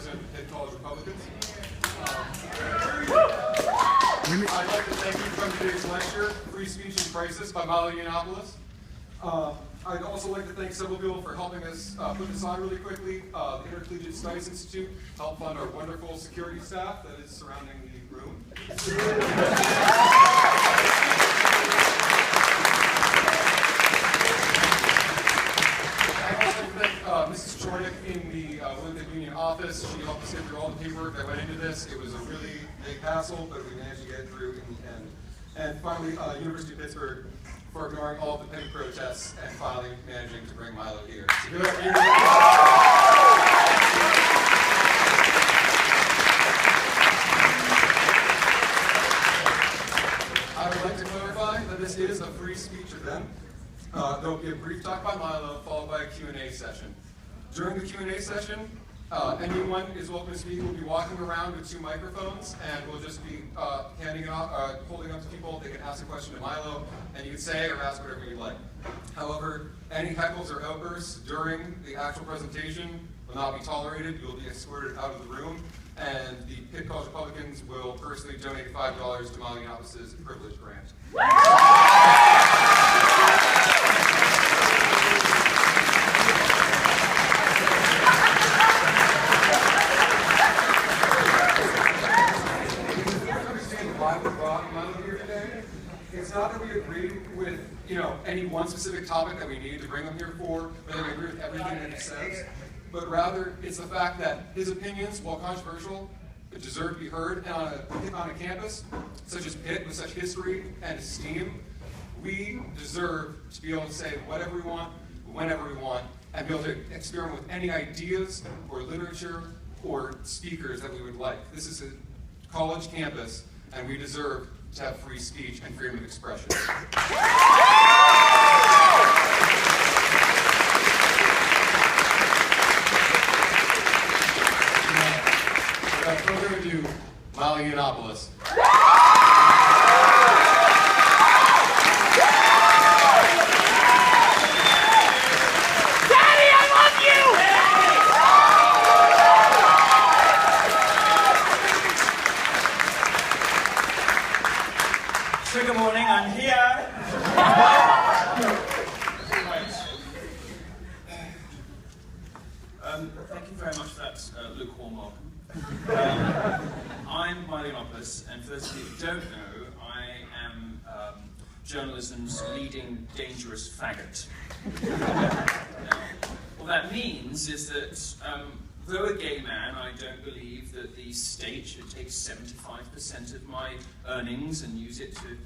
President of Pitt College Republicans. I'd like to thank you for today's lecture, Free Speech in Crisis by Milo Yiannopoulos. I'd also like to thank several people for helping us put this on really quickly. The Intercollegiate Studies Institute helped fund our wonderful security staff that is surrounding the room. Mrs. Chornick in the Olympic Union office. She helped us get through all the paperwork that went into this. It was a really big hassle, but we managed to get it through in the end. And finally, University of Pittsburgh for ignoring all of the petty protests and finally managing to bring Milo here. So good luck. I would like to clarify that this is a free speech event. There will be a brief talk by Milo, followed by a Q&A session. During the Q&A session, anyone is welcome to speak. We'll be walking around with 2 microphones, and we'll just be handing it off, holding up to people. They can ask a question to Milo, and you can say or ask whatever you like. However, any heckles or outbursts during the actual presentation will not be tolerated. You will be escorted out of the room, and the Pitt College Republicans will personally donate $5 to Milo Yiannopoulos' privilege grant. It's not that we agree with, any one specific topic that we need to bring him here for, or that we agree with everything that he says, but rather it's the fact that his opinions, while controversial, deserve to be heard. And on a campus such as Pitt, with such history and esteem, we deserve to be able to say whatever we want, whenever we want, and be able to experiment with any ideas or literature or speakers that we would like. This is a college campus, and we deserve to have free speech and freedom of expression. Without further ado, Milo Yiannopoulos. Daddy, I love you! So good morning, I'm here. Thank you very much for that lukewarm welcome. I'm Milo Yiannopoulos, and for those of you who don't know, I am journalism's leading dangerous faggot. What that means is that though a gay man, I don't believe that the state should take 75% of my earnings and use it to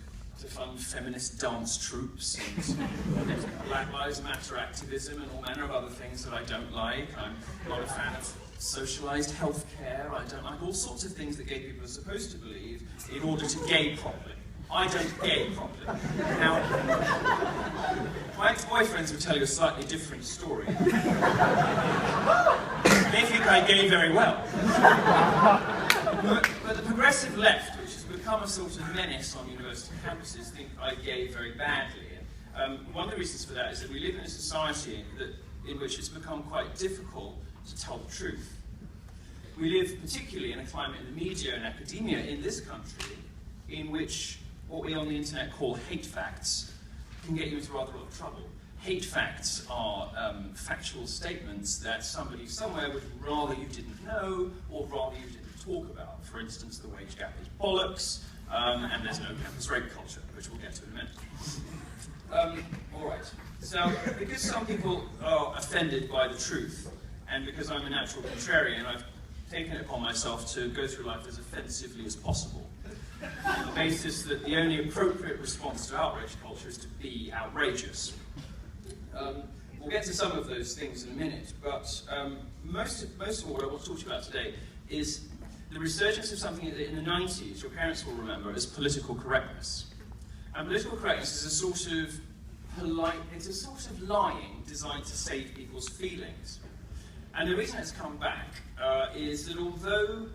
fund feminist dance troupes and Black Lives Matter activism and all manner of other things that I don't like. I'm not a fan of socialized healthcare. I don't like all sorts of things that gay people are supposed to believe in order to gay properly. I don't gay properly. Now, my ex-boyfriends would tell you a slightly different story. They think I gay very well. But the progressive left, which has become a sort of menace on university campuses, think I gay very badly. One of the reasons for that is that we live in a society in which it's become quite difficult to tell the truth. We live particularly in a climate in the media and academia in this country in which what we on the internet call hate facts can get you into rather a lot of trouble. Hate facts are factual statements that somebody somewhere would rather you didn't know or rather you didn't talk about. For instance, the wage gap is bollocks, and there's no campus rape culture, which we'll get to in a minute. All right. So, because some people are offended by the truth, and because I'm a natural contrarian, I've taken it upon myself to go through life as offensively as possible, on the basis that the only appropriate response to outrage culture is to be outrageous. We'll get to some of those things in a minute, but most of all what I want to talk to you about today is the resurgence of something in the 90s, your parents will remember, as political correctness. And political correctness is a sort of lying designed to save people's feelings. And the reason it's come back is that although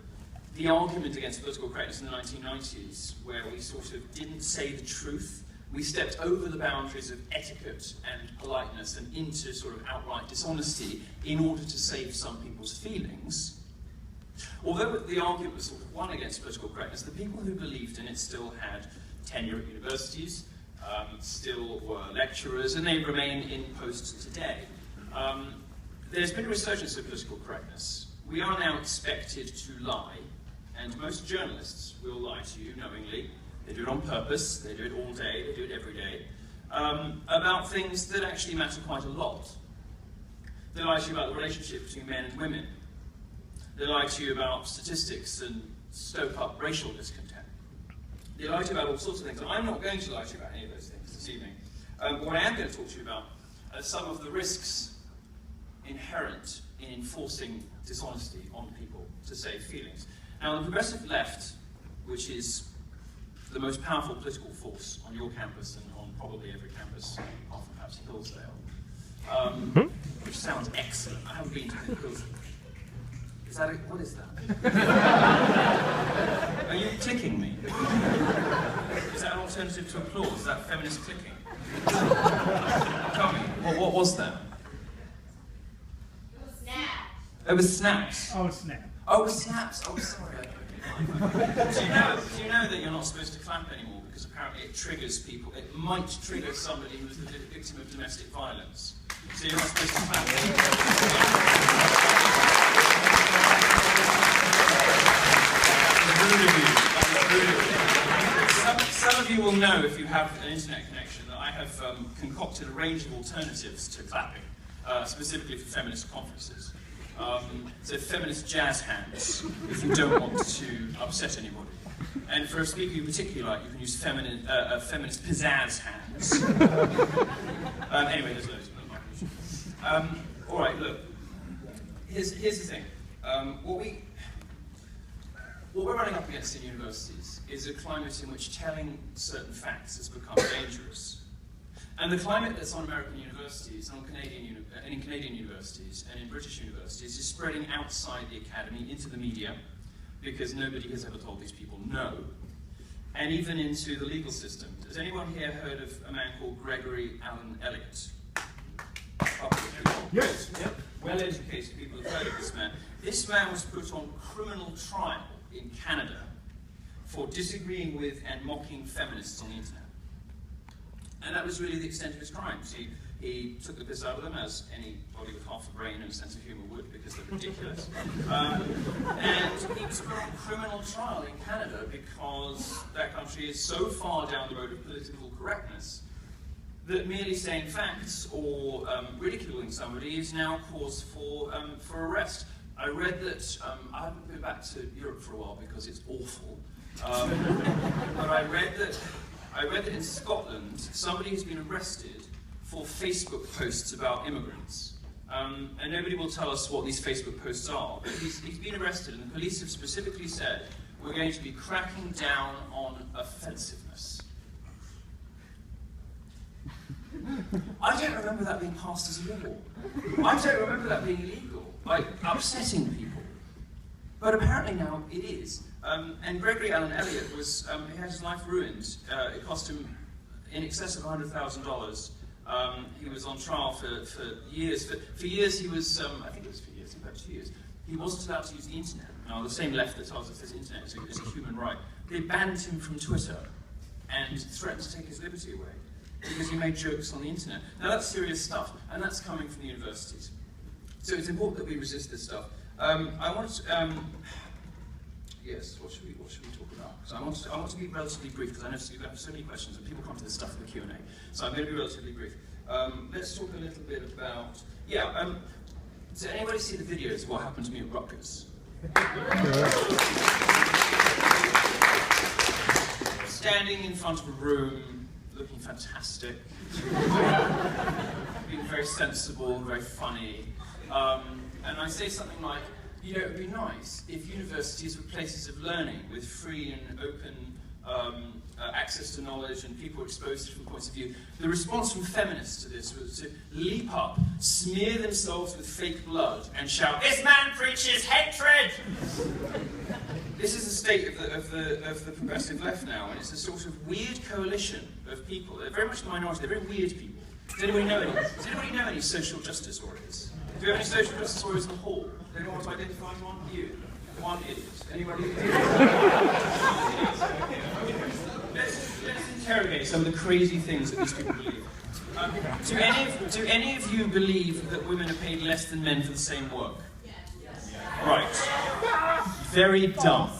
the argument against political correctness in the 1990s, where we sort of didn't say the truth, we stepped over the boundaries of etiquette and politeness and into sort of outright dishonesty in order to save some people's feelings, Although the argument was sort of won against political correctness, the people who believed in it still had tenure at universities, still were lecturers, and they remain in posts today. There's been a resurgence of political correctness. We are now expected to lie, and most journalists will lie to you knowingly. They do it on purpose, they do it all day, they do it every day, about things that actually matter quite a lot. They lie to you about the relationship between men and women. They lie to you about statistics and stoke up racial discontent. They lie to you about all sorts of things. And I'm not going to lie to you about any of those things this evening. What I am going to talk to you about are some of the risks inherent in enforcing dishonesty on people to save feelings. Now, the progressive left, which is the most powerful political force on your campus and on probably every campus, apart from perhaps Hillsdale, which sounds excellent. I haven't been to Hillsdale. What is that? Are you clicking me? Is that an alternative to applause? Is that feminist clicking? Tell me, what was that? It was snaps. It was snaps. Oh, snap. Oh, it was snaps. Oh, sorry. Do you know that you're not supposed to clap anymore because apparently it triggers people? It might trigger somebody who's the victim of domestic violence. So you're not supposed to clap. Some of you will know, if you have an internet connection, that I have concocted a range of alternatives to clapping, specifically for feminist conferences. So feminist jazz hands, if you don't want to upset anybody. And for a speaker you particularly like, you can use feminist pizzazz hands. Anyway, there's loads of them. All right, look. Here's the thing. What we're running up against in universities is a climate in which telling certain facts has become dangerous. And the climate that's on American universities, and in Canadian universities, and in British universities is spreading outside the academy into the media, because nobody has ever told these people no, and even into the legal system. Has anyone here heard of a man called Gregory Allen Elliott? Yes. Yep. Well-educated people have heard of this man. This man was put on criminal trial in Canada for disagreeing with and mocking feminists on the internet. And that was really the extent of his crimes. He took the piss out of them, as anybody with half a brain and a sense of humour would, because they're ridiculous. And he was put on criminal trial in Canada because that country is so far down the road of political correctness that merely saying facts or ridiculing somebody is now cause for arrest. I read that, I haven't been back to Europe for a while because it's awful, but I read that in Scotland, somebody has been arrested for Facebook posts about immigrants. And nobody will tell us what these Facebook posts are, but he's been arrested, and the police have specifically said, we're going to be cracking down on offensiveness. I don't remember that being passed as a law. I don't remember that being illegal, like upsetting people. But apparently now it is. And Gregory Allen Elliott was, he had his life ruined. It cost him in excess of $100,000. He was on trial for years. For years he was, I think it was for years, about 2 years, he wasn't allowed to use the internet. Now the same left that tells us that the internet is a human right. They banned him from Twitter and threatened to take his liberty away because he made jokes on the internet. Now that's serious stuff, and that's coming from the universities. So it's important that we resist this stuff. I want to, yes, what should we talk about? So I want to be relatively brief because I know you have so many questions and people come to this stuff in the Q&A. So I'm going to be relatively brief. Let's talk a little bit about, did anybody see the videos of what happened to me at Rutgers? Standing in front of a room, looking fantastic, being very sensible, very funny, and I say something like, you know, it would be nice if universities were places of learning with free and open access to knowledge and people exposed to different points of view. The response from feminists to this was to leap up, smear themselves with fake blood, and shout, "This man preaches hatred!" This is the state of the progressive left now, and it's a sort of weird coalition of people. They're very much the minority. They're very weird people. Does anybody know any social justice warriors? Do you have any social justice warriors in the hall? Does anyone want to identify one? You? One idiot. Anybody? Let's interrogate some of the crazy things that these people believe. Do any of you believe that women are paid less than men for the same work? Yes. Right. Very dumb.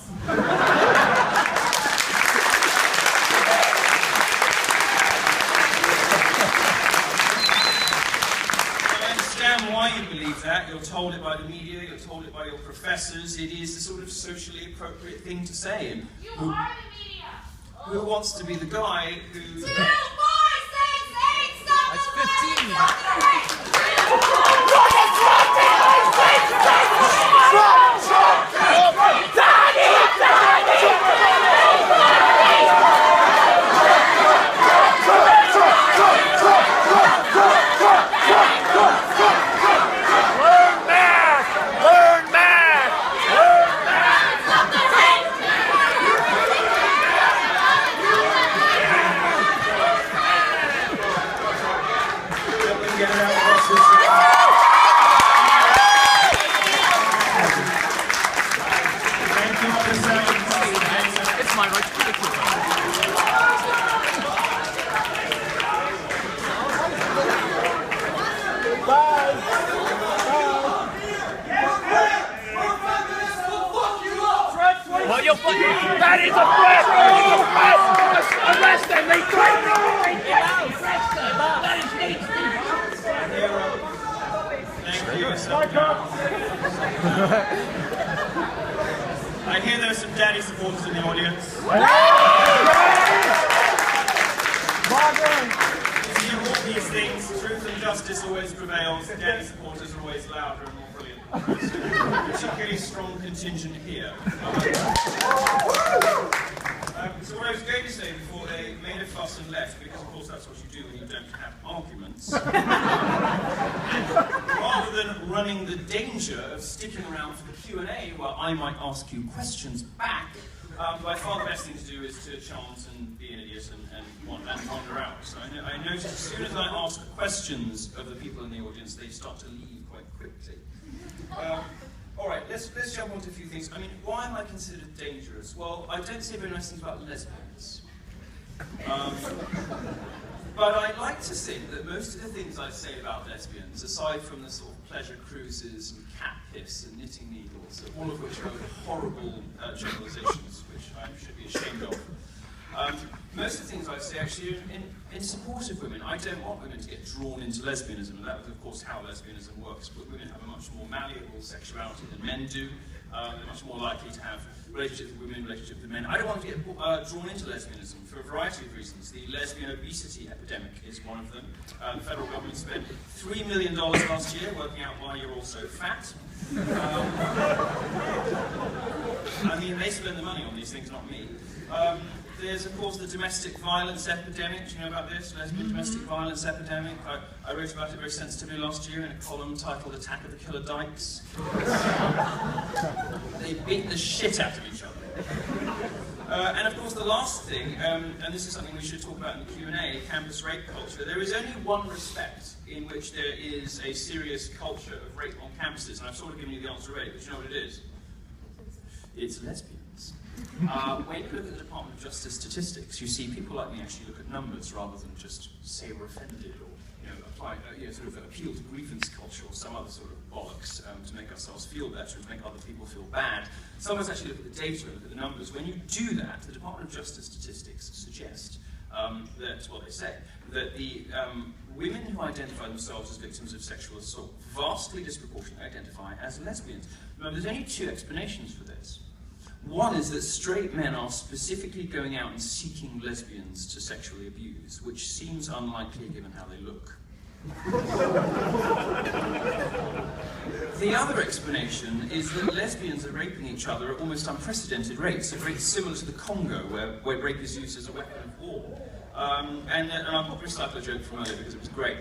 Why you believe that. You're told it by the media, you're told it by your professors. It is the sort of socially appropriate thing to say. And you are the media. Who wants to be the guy who... 2, 4, 6, 8, stop. That's 15. That is a threat! Arrest them! They threaten me! Thank you, sir. I hear there are some daddy supporters in the audience. See all these things, truth and justice always prevails. Daddy supporters are always louder and more brilliant. Particularly strong contingent here. So what I was going to say before they made a fuss and left, because of course that's what you do when you don't have arguments, rather than running the danger of sticking around for the Q&A where I might ask you questions back, by far the best thing to do is to chant and be an idiot and wander out. So I noticed as soon as I ask questions of the people in the audience, they start to leave quite quickly. All right, let's jump onto a few things. I mean, why am I considered dangerous? Well, I don't say very nice things about lesbians. But I like to think that most of the things I say about lesbians, aside from the sort of pleasure cruises and cat piss and knitting needles, all of which are horrible generalizations, which I should be ashamed of, most of the things I say actually are in support of women. I don't want women to get drawn into lesbianism, and that is of course how lesbianism works, but women have a much more malleable sexuality than men do. They're much more likely to have relationships with women, relationships with men. I don't want to get drawn into lesbianism for a variety of reasons. The lesbian obesity epidemic is one of them. The federal government spent $3 million last year working out why you're all so fat. I mean, they spend the money on these things, not me. There's, of course, the domestic violence epidemic. Do you know about this? Lesbian domestic violence epidemic. I wrote about it very sensitively last year in a column titled Attack of the Killer Dykes. They beat the shit out of each other. And, of course, the last thing, and this is something we should talk about in the Q&A, campus rape culture. There is only one respect in which there is a serious culture of rape on campuses, and I've sort of given you the answer already, but you know what it is? It's lesbians. When you look at the Department of Justice statistics, you see people like me actually look at numbers rather than just say we're offended or apply, sort of appeal to grievance culture or some other sort of bollocks to make ourselves feel better, to make other people feel bad. Some of us actually look at the data, look at the numbers. When you do that, the Department of Justice statistics suggest that, well, they say, that the women who identify themselves as victims of sexual assault vastly disproportionately identify as lesbians. Now, there's only two explanations for this. One is that straight men are specifically going out and seeking lesbians to sexually abuse, which seems unlikely given how they look. The other explanation is that lesbians are raping each other at almost unprecedented rates, at rates similar to the Congo, where rape is used as a weapon of war. And I'll recycle a joke from earlier because it was great.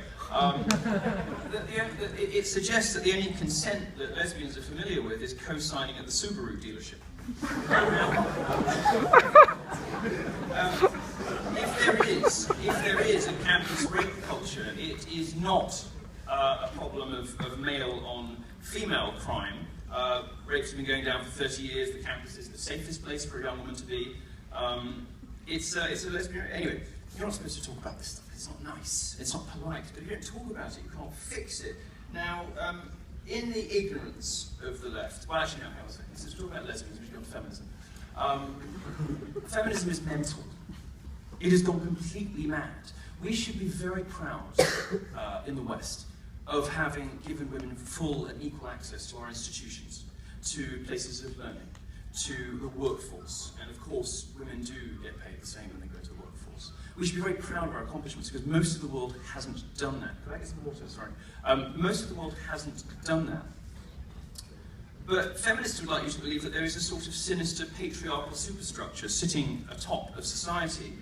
It suggests that the only consent that lesbians are familiar with is co-signing at the Subaru dealership. If there is a campus rape culture, it is not a problem of male on female crime. Rapes have been going down for 30 years. The campus is the safest place for a young woman to be. It's a lesbian. Anyway, you're not supposed to talk about this stuff. It's not nice. It's not polite. But if you don't talk about it, you can't fix it. Now, in the ignorance of the left, well, actually, no, I was saying, let's talk about lesbians, we should go to feminism. Feminism is mental. It has gone completely mad. We should be very proud in the West of having given women full and equal access to our institutions, to places of learning, to the workforce. And of course, women do get paid the same when they go to the workforce. We should be very proud of our accomplishments because most of the world hasn't done that. Could I get some water? Sorry. Most of the world hasn't done that. But feminists would like you to believe that there is a sort of sinister patriarchal superstructure sitting atop of society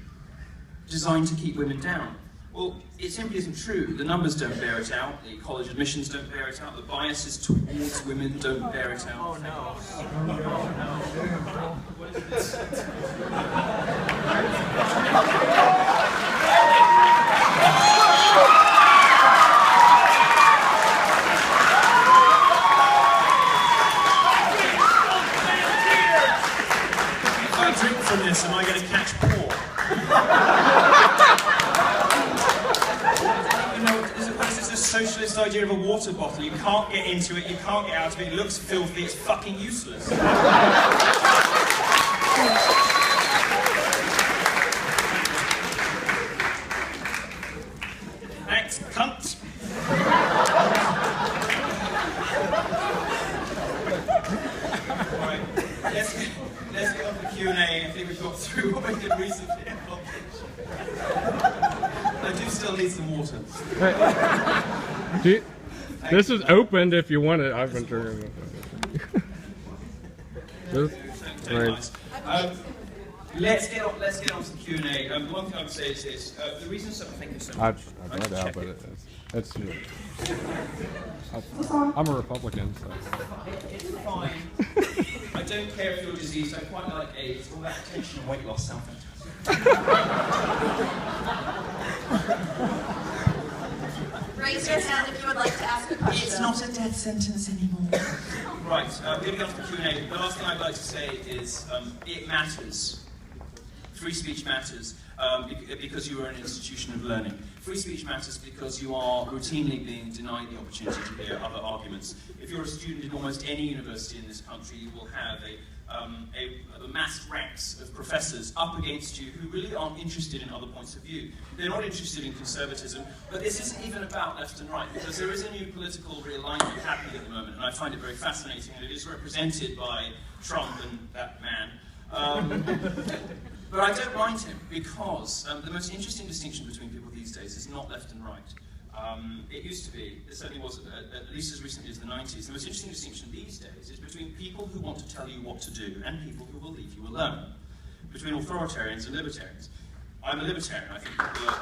designed to keep women down. Well, it simply isn't true. The numbers don't bear it out, the college admissions don't bear it out, the biases towards women don't bear it out. Oh no. What is this? If I drink from this, am I going to catch pork? It's a socialist idea of a water bottle. You can't get into it, you can't get out of it, it looks filthy, it's fucking useless. Thanks, cunt. Alright, let's get on the Q&A. I think we've got through what we did recently. I do still need some water. This is opened if you want it. I've been drinking it. Very nice. Let's get on to the Q&A. The one thing I would say is this. The reason I'm thinking so much... I've read out, but I'm a Republican, so... It's fine. I don't care if you're diseased. I quite like AIDS. All that attention and weight loss sound fantastic. Raise your hand if you would like to ask a question. It's not a death sentence anymore. Right, we're going to go to the Q&A. The last thing I'd like to say is it matters. Free speech matters because you are an institution of learning. Free speech matters because you are routinely being denied the opportunity to hear other arguments. If you're a student in almost any university in this country, you will have a massed ranks of professors up against you who really aren't interested in other points of view. They're not interested in conservatism, but this isn't even about left and right, because there is a new political realignment happening at the moment, and I find it very fascinating, and it is represented by Trump and that man. But I don't mind him, because the most interesting distinction between people these days is not left and right. It used to be, it certainly was at least as recently as the 90s, the most interesting distinction these days is between people who want to tell you what to do and people who will leave you alone. Between authoritarians and libertarians. I'm a libertarian, I think people are...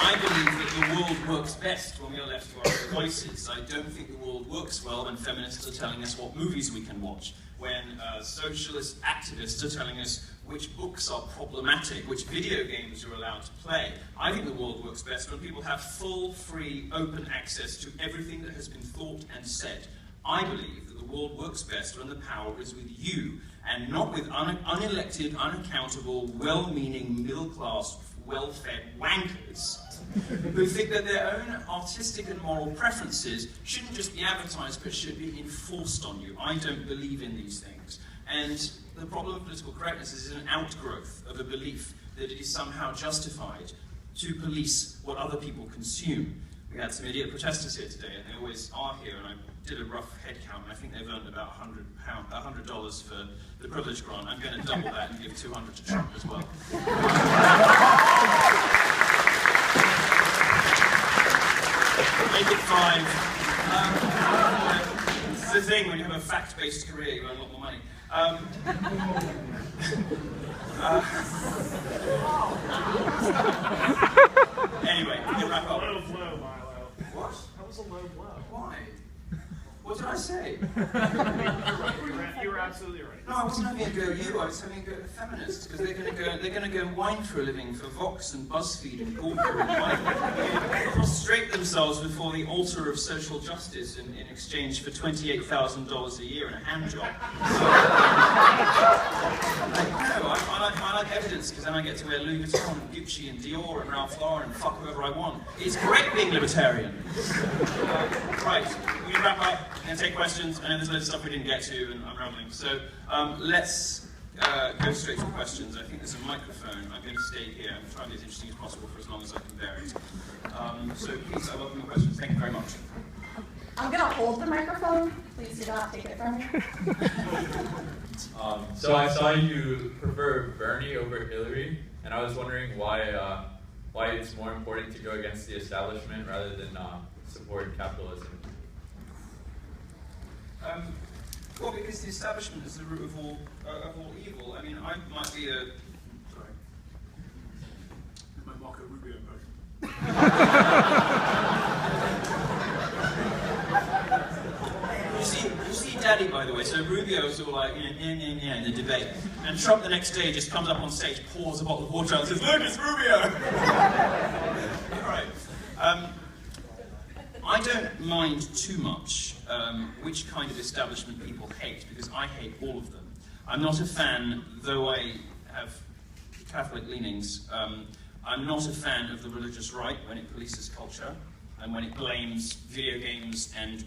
I believe that the world works best when we are left to our devices. I don't think the world works well when feminists are telling us what movies we can watch, when socialist activists are telling us which books are problematic, which video games you're allowed to play. I think the world works best when people have full, free, open access to everything that has been thought and said. I believe that the world works best when the power is with you, and not with unelected, unaccountable, well-meaning, middle-class, well-fed wankers who think that their own artistic and moral preferences shouldn't just be advertised, but should be enforced on you. I don't believe in these things. And the problem of political correctness is an outgrowth of a belief that it is somehow justified to police what other people consume. We had some idiot protesters here today, and they always are here, and I did a rough head count, and I think they've earned about $100 for the privilege grant. I'm going to double that and give $200 to Trump as well. Make it 5. It's the thing, when you have a fact-based career, you earn a lot more money. Anyway, we can wrap up. That was low, Milo. What? That was a low blow. Why? What did I say? You were absolutely right. No, I wasn't having a go at you. I was having a go at the feminists because they're going to go and whine for a living for Vox and BuzzFeed and Gawker and prostrate themselves before the altar of social justice in exchange for $28,000 a year and a hand job. I like evidence because then I get to wear Louis Vuitton and Gucci and Dior and Ralph Lauren and fuck whoever I want. It's great being libertarian. Right, we wrap up and take questions, and there's loads of stuff we didn't get to, and I'm rambling. So let's go straight to questions. I think there's a microphone. I'm going to stay here and try to be as interesting as possible for as long as I can bear it. So please, I welcome your questions. Thank you very much. I'm going to hold the microphone. Please do not take it from me. So I saw you prefer Bernie over Hillary, and I was wondering why it's more important to go against the establishment rather than support capitalism. Well, because the establishment is the root of all evil. I mean, I might be a... Sorry. My Marco Rubio impression. You see Daddy, by the way, so Rubio's all like, in the debate. And Trump the next day just comes up on stage, pours a bottle of water out and says, look, it's Rubio! All right. I don't mind too much which kind of establishment people hate, because I hate all of them. I'm not a fan, though I have Catholic leanings, I'm not a fan of the religious right when it polices culture and when it blames video games and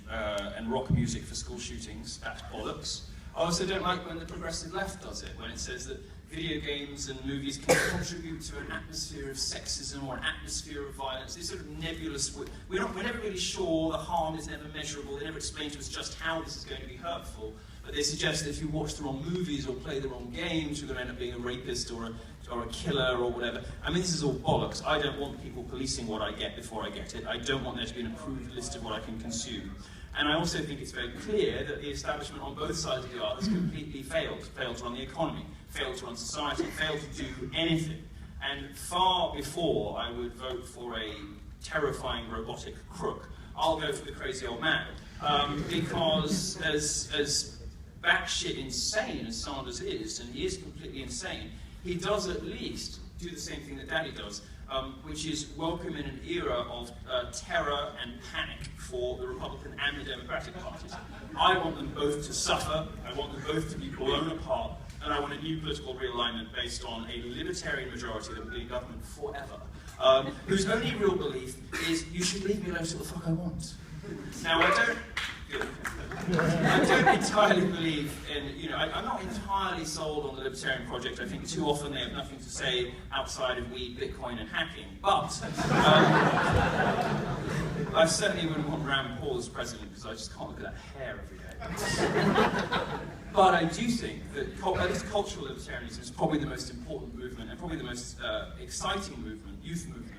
rock music for school shootings. That's bollocks. I also don't like when the progressive left does it, when it says that video games and movies can contribute to an atmosphere of sexism or an atmosphere of violence. These sort of nebulous, we're never really sure, the harm is never measurable, they never explain to us just how this is going to be hurtful, but they suggest that if you watch the wrong movies or play the wrong games, you're going to end up being a rapist or a killer or whatever. I mean, this is all bollocks. I don't want people policing what I get before I get it. I don't want there to be an approved list of what I can consume. And I also think it's very clear that the establishment on both sides of the aisle has completely failed to run the economy, failed to run society, failed to do anything. And far before I would vote for a terrifying robotic crook, I'll go for the crazy old man. Because as batshit insane as Sanders is, and he is completely insane, he does at least do the same thing that Daddy does, which is welcome in an era of terror and panic for the Republican and the Democratic parties. I want them both to suffer, I want them both to be blown apart, and I want a new political realignment based on a libertarian majority that will be in government forever, whose only real belief is, you should leave me alone to the fuck I want. Now, I don't entirely believe in, I'm not entirely sold on the libertarian project. I think too often they have nothing to say outside of weed, Bitcoin, and hacking. But I certainly wouldn't want Rand Paul as president because I just can't look at that hair every day. But I do think that at least cultural libertarianism is probably the most important movement and probably the most exciting movement, youth movement,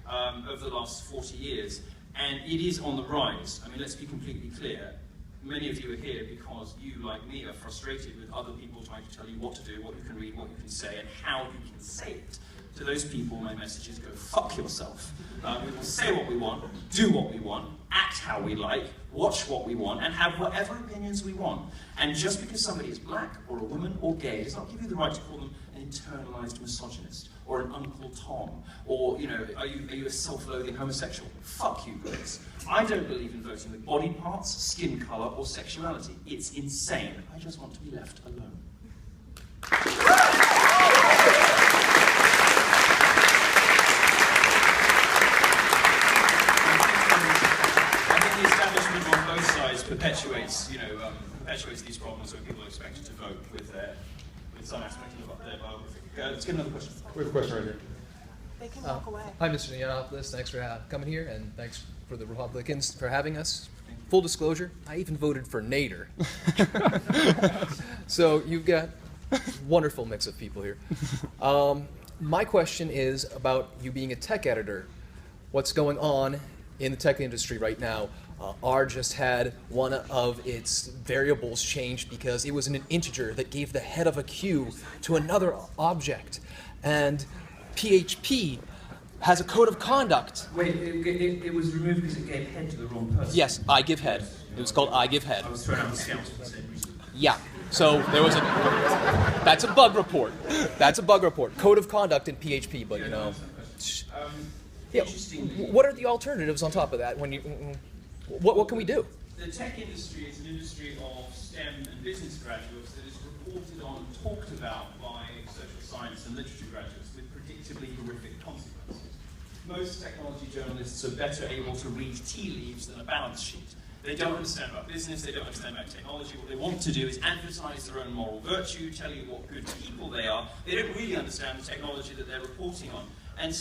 of the last 40 years. And it is on the rise. I mean, let's be completely clear. Many of you are here because you, like me, are frustrated with other people trying to tell you what to do, what you can read, what you can say, and how you can say it. To those people, my message is go fuck yourself. We will say what we want, do what we want, act how we like, watch what we want, and have whatever opinions we want. And just because somebody is black, or a woman, or gay, does not give you the right to call them an internalized misogynist, or an Uncle Tom, or, are you a self-loathing homosexual? Fuck you, Grace. I don't believe in voting with body parts, skin color, or sexuality. It's insane. I just want to be left alone. I think the establishment on both sides perpetuates these problems where people are expected to vote with some aspect of their biography. Let's get another question. We have a question right here. They can walk away. Hi, Mr. Yiannopoulos. Thanks for coming here, and thanks for the Republicans for having us. Full disclosure, I even voted for Nader. So you've got a wonderful mix of people here. My question is about you being a tech editor. What's going on in the tech industry right now? R just had one of its variables changed because it was an integer that gave the head of a queue to another object. And PHP has a code of conduct. Wait, it was removed because it gave head to the wrong person. Yes, I give head. It was called I give head. I was thrown out of scouts for the same reason. Yeah. So there was a. That's a bug report. That's a bug report. Code of conduct in PHP, but you know. Yeah. What are the alternatives on top of that? When you, what can we do? The tech industry is an industry of STEM and business graduates that is reported on and talked about by social science and literature graduates with predictably horrific consequences. Most technology journalists are better able to read tea leaves than a balance sheet. They don't understand about business, they don't understand about technology. What they want to do is advertise their own moral virtue, tell you what good people they are. They don't really understand the technology that they're reporting on. And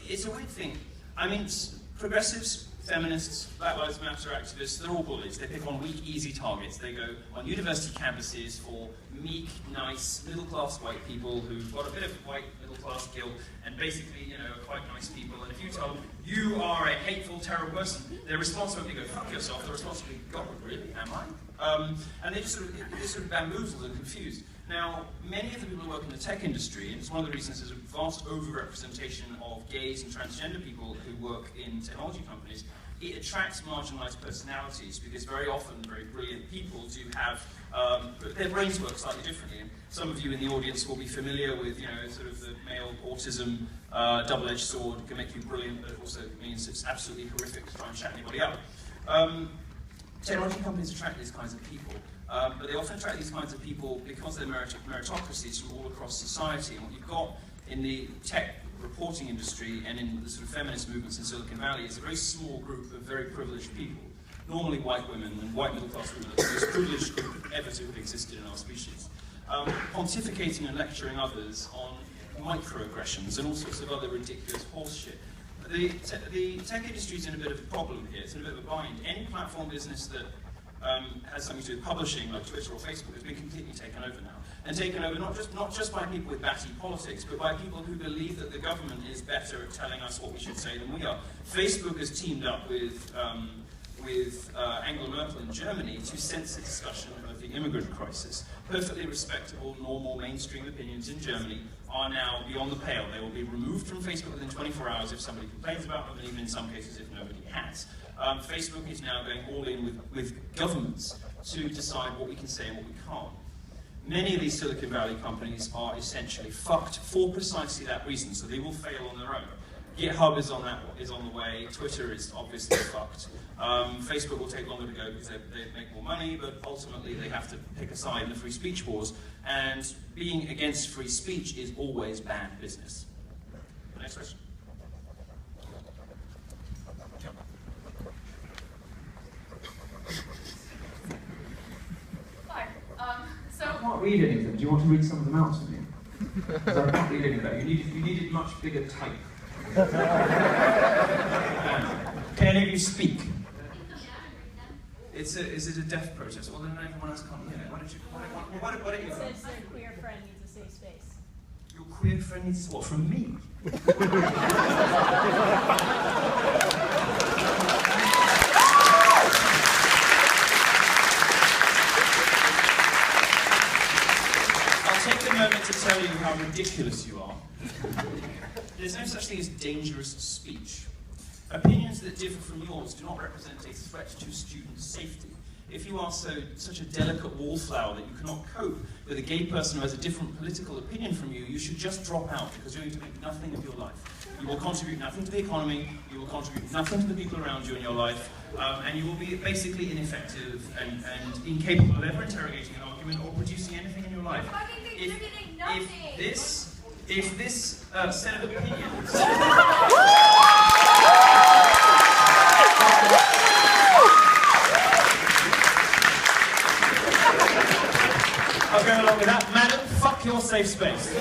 it's a weird thing. I mean, progressives, feminists, Black Lives Matter activists, they're all bullies. They pick on weak, easy targets. They go on university campuses for meek, nice, middle-class white people who've got a bit of white middle-class guilt and basically, you know, are quite nice people. And if you tell them, you are a hateful, terrible person, their response won't be go, fuck yourself. Their response will be, God, really, am I? And they're sort of bamboozled and confused. Now, many of the people who work in the tech industry, and it's one of the reasons there's a vast overrepresentation of gays and transgender people who work in technology companies, it attracts marginalized personalities because very often very brilliant people do have, their brains work slightly differently. And some of you in the audience will be familiar with, you know, sort of the male autism double-edged sword. It can make you brilliant, but it also means it's absolutely horrific to try and shut anybody up. Technology companies attract these kinds of people. But they often attract these kinds of people because they're meritocracies from all across society. And what you've got in the tech reporting industry and in the sort of feminist movements in Silicon Valley is a very small group of very privileged people. Normally white women and white middle-class women are the most privileged group ever to have existed in our species. Pontificating and lecturing others on microaggressions and all sorts of other ridiculous horseshit. The tech industry is in a bit of a problem here. It's in a bit of a bind. Any platform business that has something to do with publishing, like Twitter or Facebook, has been completely taken over now. And taken over not just by people with batty politics, but by people who believe that the government is better at telling us what we should say than we are. Facebook has teamed up with Angela Merkel in Germany to censor discussion of the immigrant crisis. Perfectly respectable, normal, mainstream opinions in Germany are now beyond the pale. They will be removed from Facebook within 24 hours if somebody complains about them, and even in some cases if nobody has. Facebook is now going all in with governments to decide what we can say and what we can't. Many of these Silicon Valley companies are essentially fucked for precisely that reason, so they will fail on their own. GitHub is on the way, Twitter is obviously fucked. Facebook will take longer to go because they make more money, but ultimately they have to pick a side in the free speech wars, and being against free speech is always bad business. Next question. I can't read any of them. Do you want to read some of them out to me? Because I can't read any of that. You needed much bigger type. Can any of you speak? Is it a deaf protest? Well, then everyone else can't hear it. What did you? It says their queer friend needs a safe space. Your queer friend needs what from me? Take a moment to tell you how ridiculous you are. There's no such thing as dangerous speech. Opinions that differ from yours do not represent a threat to student safety. If you are such a delicate wallflower that you cannot cope with a gay person who has a different political opinion from you, you should just drop out because you're going to make nothing of your life. You will contribute nothing to the economy, you will contribute nothing to the people around you in your life, and you will be basically ineffective and incapable of ever interrogating an argument or producing anything in your life. If this set of opinions... I'll go along with that. Madam, fuck your safe space. It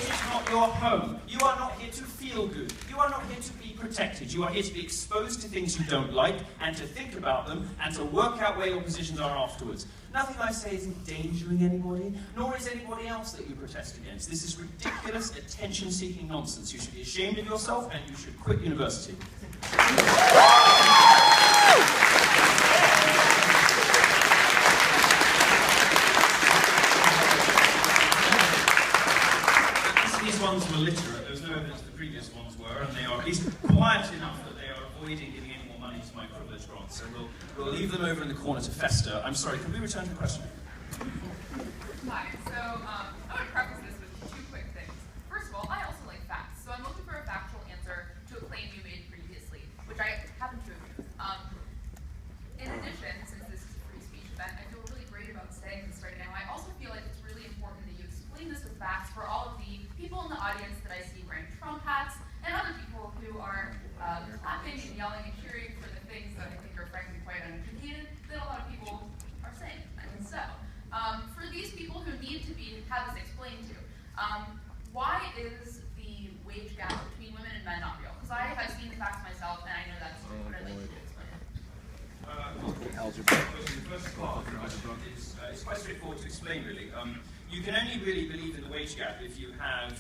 is not your home. You are not here to feel good. You are not here to be protected. You are here to be exposed to things you don't like and to think about them and to work out where your positions are afterwards. Nothing I say is endangering anybody, nor is anybody else that you protest against. This is ridiculous, attention-seeking nonsense. You should be ashamed of yourself and you should quit university. ones were literate. There's no evidence the previous ones were, and they are at least quiet enough that they are avoiding giving any more money to my privilege grants. So we'll leave them over in the corner to fester. I'm sorry, can we return to the question? Hi, so I want to preface this with two quick things. First of all, I also like facts, so I'm looking for a factual answer to a claim you made previously, which I happen to agree with. In addition, since this is a free speech event, I feel really great about saying this right now. I also feel like it's really important that you explain this with facts for all of the people in the audience that I see wearing Trump hats and other people who are clapping and yelling and cheering for the things that I think are frankly quite uneducated that a lot of people are saying. And so, for these people who need to have this explained to, why is the wage gap between women and men not real? Because I have seen the facts myself, and I know that's what I'd like you to explain. The first part is quite straightforward to explain, really. You can only really believe in the wage gap if you have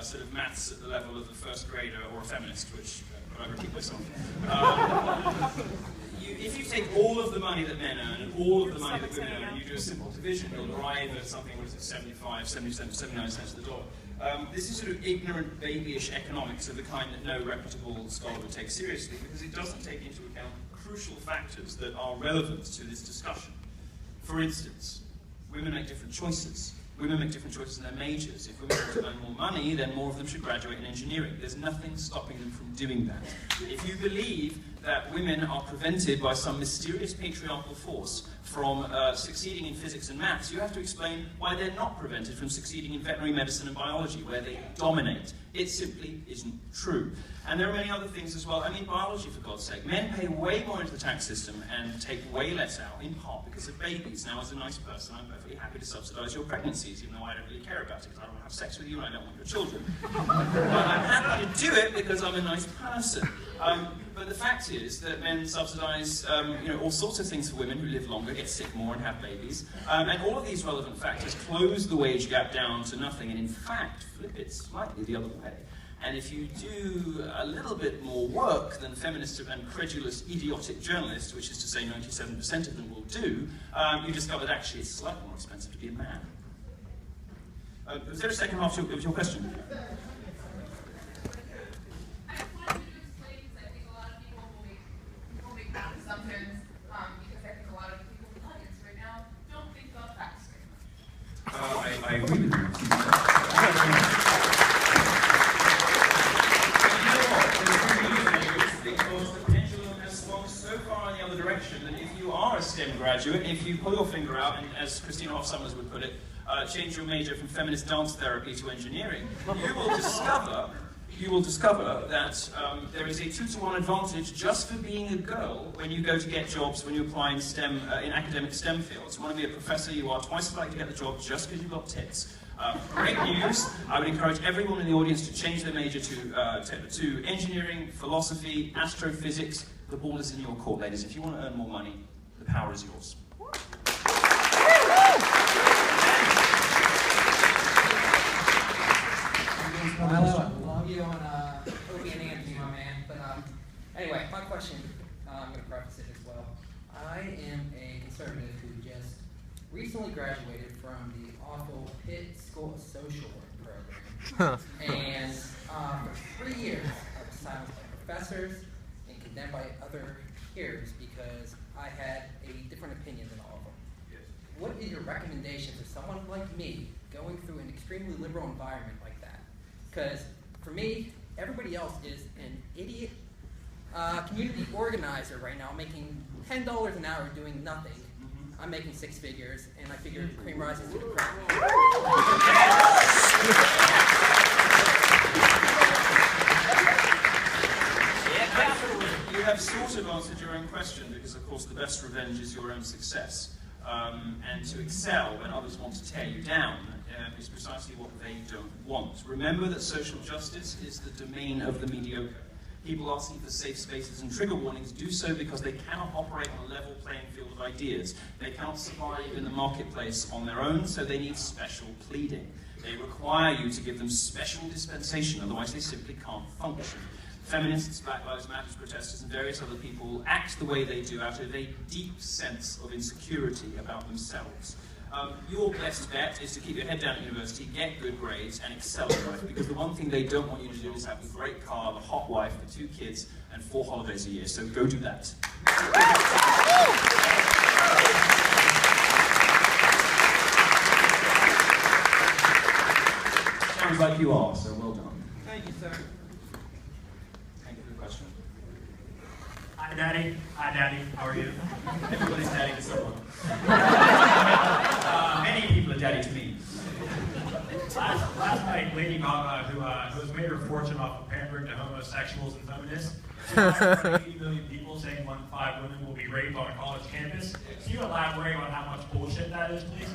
sort of maths at the level of a first grader or a feminist, which I repeat myself. If you take all of the money that men earn and all of the money that women earn, and you do a simple division, you'll arrive at something, what is it, 75, 70 cents, 79 cents to the dollar. This is sort of ignorant, babyish economics of the kind that no reputable scholar would take seriously, because it doesn't take into account crucial factors that are relevant to this discussion. For instance, women make different choices. Women make different choices in their majors. If women want to earn more money, then more of them should graduate in engineering. There's nothing stopping them from doing that. If you believe that women are prevented by some mysterious patriarchal force from succeeding in physics and maths, you have to explain why they're not prevented from succeeding in veterinary medicine and biology, where they dominate. It simply isn't true. And there are many other things as well. I mean, biology, for God's sake. Men pay way more into the tax system and take way less out, in part because of babies. Now, as a nice person, I'm perfectly happy to subsidize your pregnancies, even though I don't really care about it, because I don't want to have sex with you and I don't want your children. But I'm happy to do it because I'm a nice person. But the fact is that men subsidize all sorts of things for women who live longer, get sick more, and have babies. And all of these relevant factors close the wage gap down to nothing, and in fact, flip it slightly the other way. And if you do a little bit more work than feminists and credulous, idiotic journalists, which is to say 97% of them will do, you discover that actually it's slightly more expensive to be a man. Was there a second half of your question? I just wanted you to explain, because I think a lot of people will make bad assumptions, because I think a lot of people in the audience right now don't think about facts very much. I agree with you. Because the pendulum has swung so far in the other direction that if you are a STEM graduate, if you pull your finger out and, as Christina Hoff Summers would put it, change your major from feminist dance therapy to engineering, you will discover that there is a 2-to-1 advantage just for being a girl when you go to get jobs, when you apply in STEM, in academic STEM fields. You want to be a professor, you are twice as likely to get the job just because you've got tits. Great news. I would encourage everyone in the audience to change their major to engineering, philosophy, astrophysics. The ball is in your court, ladies. If you want to earn more money, the power is yours. Milo, I love you on Opie and Anthony, my man. But anyway, my question, I'm going to preface it as well. I am a conservative who just recently graduated from the awful Pitt School of Social Work program. And for 3 years, I was silenced by professors and condemned by other peers because I had a different opinion than all of them. Yes. What is your recommendation for someone like me going through an extremely liberal environment like that? Because for me, everybody else is an idiot community organizer right now, making $10 an hour doing nothing. I'm making 6 figures, and I figure cream rises to the crop. You have sort of answered your own question, because of course the best revenge is your own success. And to excel when others want to tear you down is precisely what they don't want. Remember that social justice is the domain of the mediocre. People asking for safe spaces and trigger warnings do so because they cannot operate on a level playing field of ideas. They cannot survive in the marketplace on their own, so they need special pleading. They require you to give them special dispensation, otherwise they simply can't function. Feminists, Black Lives Matter protesters, and various other people act the way they do out of a deep sense of insecurity about themselves. Your best bet is to keep your head down at university, get good grades, and excel in life, because the one thing they don't want you to do is have a great car, a hot wife, and 2 kids, and 4 holidays a year, so go do that. Sounds like you are, so well done. Thank you, sir. Thank you for the question. Hi, Daddy. Hi, Daddy. How are you? Everybody's daddy to someone. Many people are daddy to me. Last night, Lady Gaga, who has made her fortune off of pandering to homosexuals and feminists, 80 million people saying 1 in 5 women will be raped on a college campus. Can you elaborate on how much bullshit that is, please?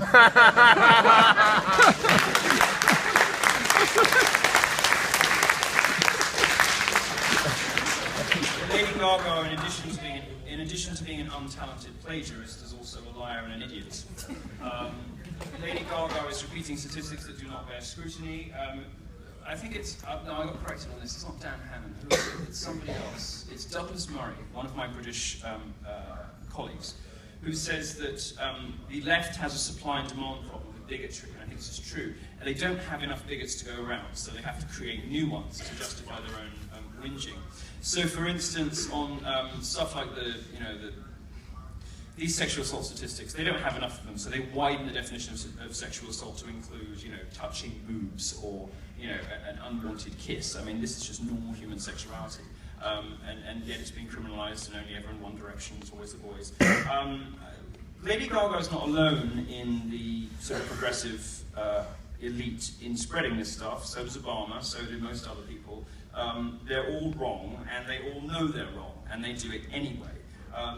Lady Gaga, in addition to being an untalented plagiarist, is also a liar and an idiot. Lady Gaga is repeating statistics that do not bear scrutiny. I think it's, no, I got corrected on this, it's not Dan Hammond, who is it? It's somebody else. It's Douglas Murray, one of my British colleagues, who says that the left has a supply and demand problem with bigotry, and I think this is true, and they don't have enough bigots to go around, so they have to create new ones to justify their own whinging. So, for instance, on stuff like these sexual assault statistics, they don't have enough of them, so they widen the definition of sexual assault to include, touching boobs or, an unwanted kiss. I mean, this is just normal human sexuality, and yet it's being criminalized and only ever in one direction. It's always the boys. Lady Gaga is not alone in the sort of progressive elite in spreading this stuff. So does Obama. So do most other people. They're all wrong, and they all know they're wrong, and they do it anyway.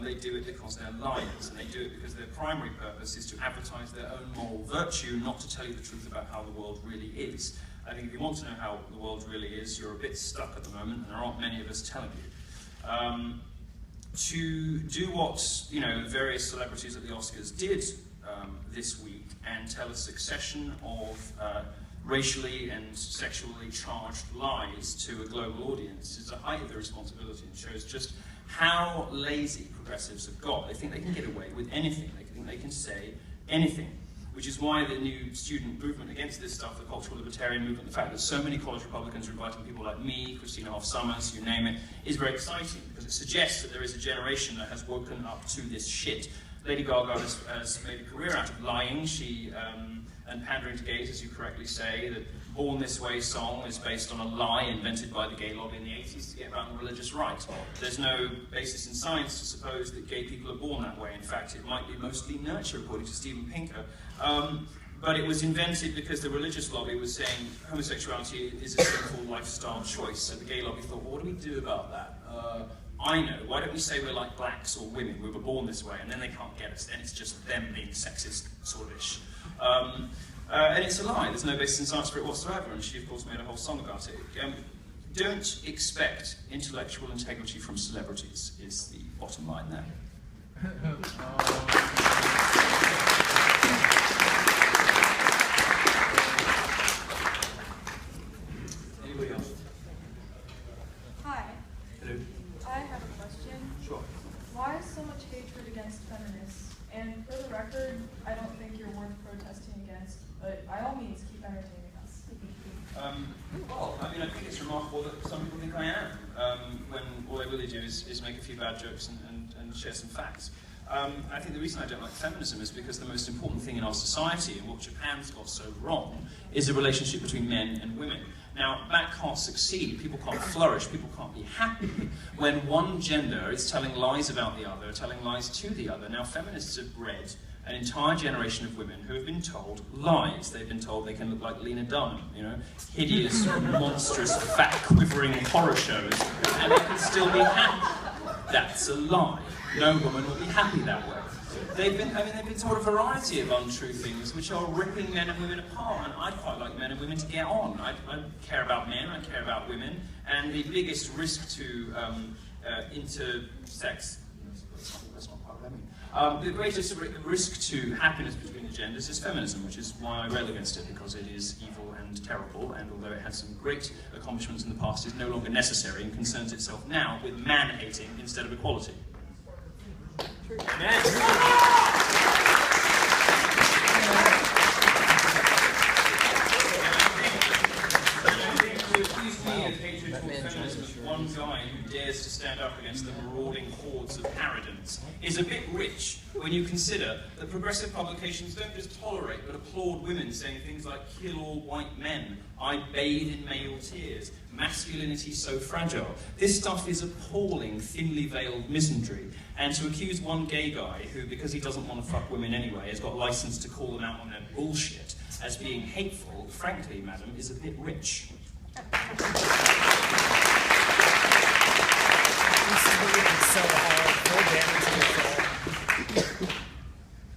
They do it because they're liars, and they do it because their primary purpose is to advertise their own moral virtue, not to tell you the truth about how the world really is. I think if you want to know how the world really is, you're a bit stuck at the moment, and there aren't many of us telling you. To do what various celebrities at the Oscars did this week, and tell a succession of racially and sexually charged lies to a global audience is a height of irresponsibility, and shows just how lazy progressives have got. They think they can get away with anything. They think they can say anything, which is why the new student movement against this stuff, the cultural libertarian movement, the fact that so many college Republicans are inviting people like me, Christina Hoff Sommers, you name it, is very exciting, because it suggests that there is a generation that has woken up to this shit. Lady Gaga has made a career out of lying. She and pandering to gays, as you correctly say. The Born This Way song is based on a lie invented by the gay lobby in the 80s to get around the religious right. There's no basis in science to suppose that gay people are born that way. In fact, it might be mostly nurture, according to Steven Pinker. But it was invented because the religious lobby was saying homosexuality is a sinful lifestyle choice. So the gay lobby thought, well, what do we do about that? I know, why don't we say we're like blacks or women, we were born this way, and then they can't get us, then it's just them being sexist, sort of ish. And it's a lie, there's no basis in science for it whatsoever, and she of course made a whole song about it. Don't expect intellectual integrity from celebrities, is the bottom line there. Anybody else? Hi. Hello. I have a question. Sure. Why so much hatred against feminists? And for the record, I don't think you're worth protesting against, but by all means, keep entertaining us. Well, I mean, I think it's remarkable that some people think I am, when all I really do is make a few bad jokes and share some facts. I think the reason I don't like feminism is because the most important thing in our society, and what Japan's got so wrong, is the relationship between men and women. Now, that can't succeed, people can't flourish, people can't be happy when one gender is telling lies about the other, telling lies to the other. Now, feminists have bred an entire generation of women who have been told lies. They've been told they can look like Lena Dunham, hideous, monstrous, fat, quivering horror shows, and they can still be happy. That's a lie. No woman will be happy that way. They've been told a variety of untrue things which are ripping men and women apart, and I'd quite like men and women to get on. I care about men, I care about women, and the biggest risk to intersex, that's not quite what I mean. The greatest risk to happiness between the genders is feminism, which is why I rail against it, because it is evil and terrible, and although it had some great accomplishments in the past, is no longer necessary and concerns itself now with man-hating instead of equality. of hatred toward feminism as one guy who dares to stand up against the marauding hordes of paradents is a bit rich when you consider that progressive publications don't just tolerate but applaud women saying things like "kill all white men," "I bathe in male tears," "masculinity so fragile." This stuff is appalling, thinly veiled misandry. And to accuse one gay guy who, because he doesn't want to fuck women anyway, has got license to call them out on their bullshit as being hateful, frankly, madam, is a bit rich.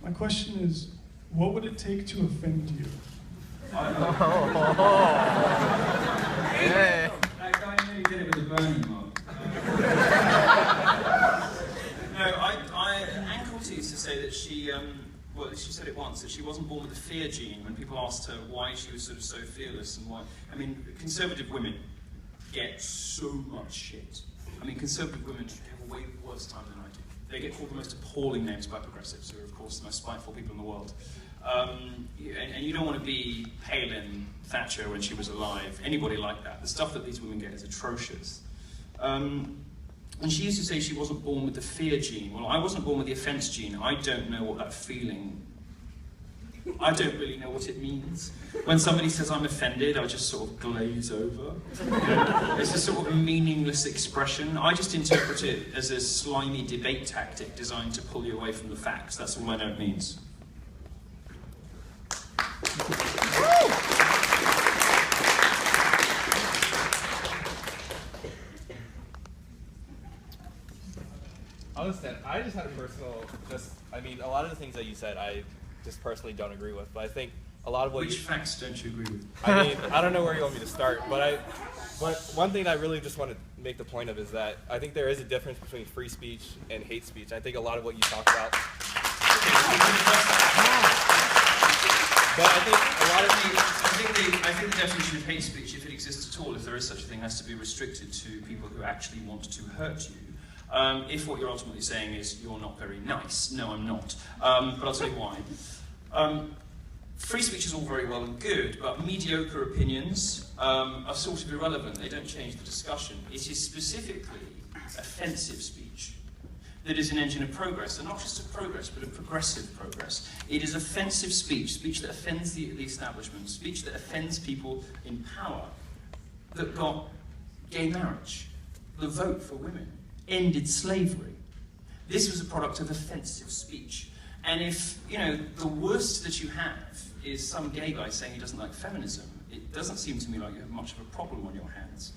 My question is, what would it take to offend you? That guy nearly did it with the Bernie mob. Ankle used to say that she said it once, that she wasn't born with the fear gene when people asked her why she was sort of so fearless and why. I mean, conservative women get so much shit. I mean, conservative women have a way worse time than I do. They get called the most appalling names by progressives, who are, of course, the most spiteful people in the world. And you don't want to be Palin, Thatcher when she was alive, anybody like that. The stuff that these women get is atrocious. And she used to say she wasn't born with the fear gene. Well, I wasn't born with the offense gene. I don't know what that feeling, I don't really know what it means. When somebody says I'm offended, I just sort of glaze over. It's a sort of meaningless expression. I just interpret it as a slimy debate tactic designed to pull you away from the facts. That's all I know it means. I just had a personal, I mean, a lot of the things that you said, I just personally don't agree with, but I think a lot of what Which facts don't you agree with? I mean, I don't know where you want me to start, but one thing I really just want to make the point of is that I think there is a difference between free speech and hate speech. I think a lot of what you talk about. But I think a lot of I think the definition of hate speech, if it exists at all, if there is such a thing, has to be restricted to people who actually want to hurt you. If what you're ultimately saying is, you're not very nice. No, I'm not. But I'll tell you why. Free speech is all very well and good, but mediocre opinions are sort of irrelevant. They don't change the discussion. It is specifically offensive speech that is an engine of progress, and not just of progress, but of progressive progress. It is offensive speech, speech that offends the establishment, speech that offends people in power, that got gay marriage, the vote for women, ended slavery. This was a product of offensive speech. And if, the worst that you have is some gay guy saying he doesn't like feminism, it doesn't seem to me like you have much of a problem on your hands.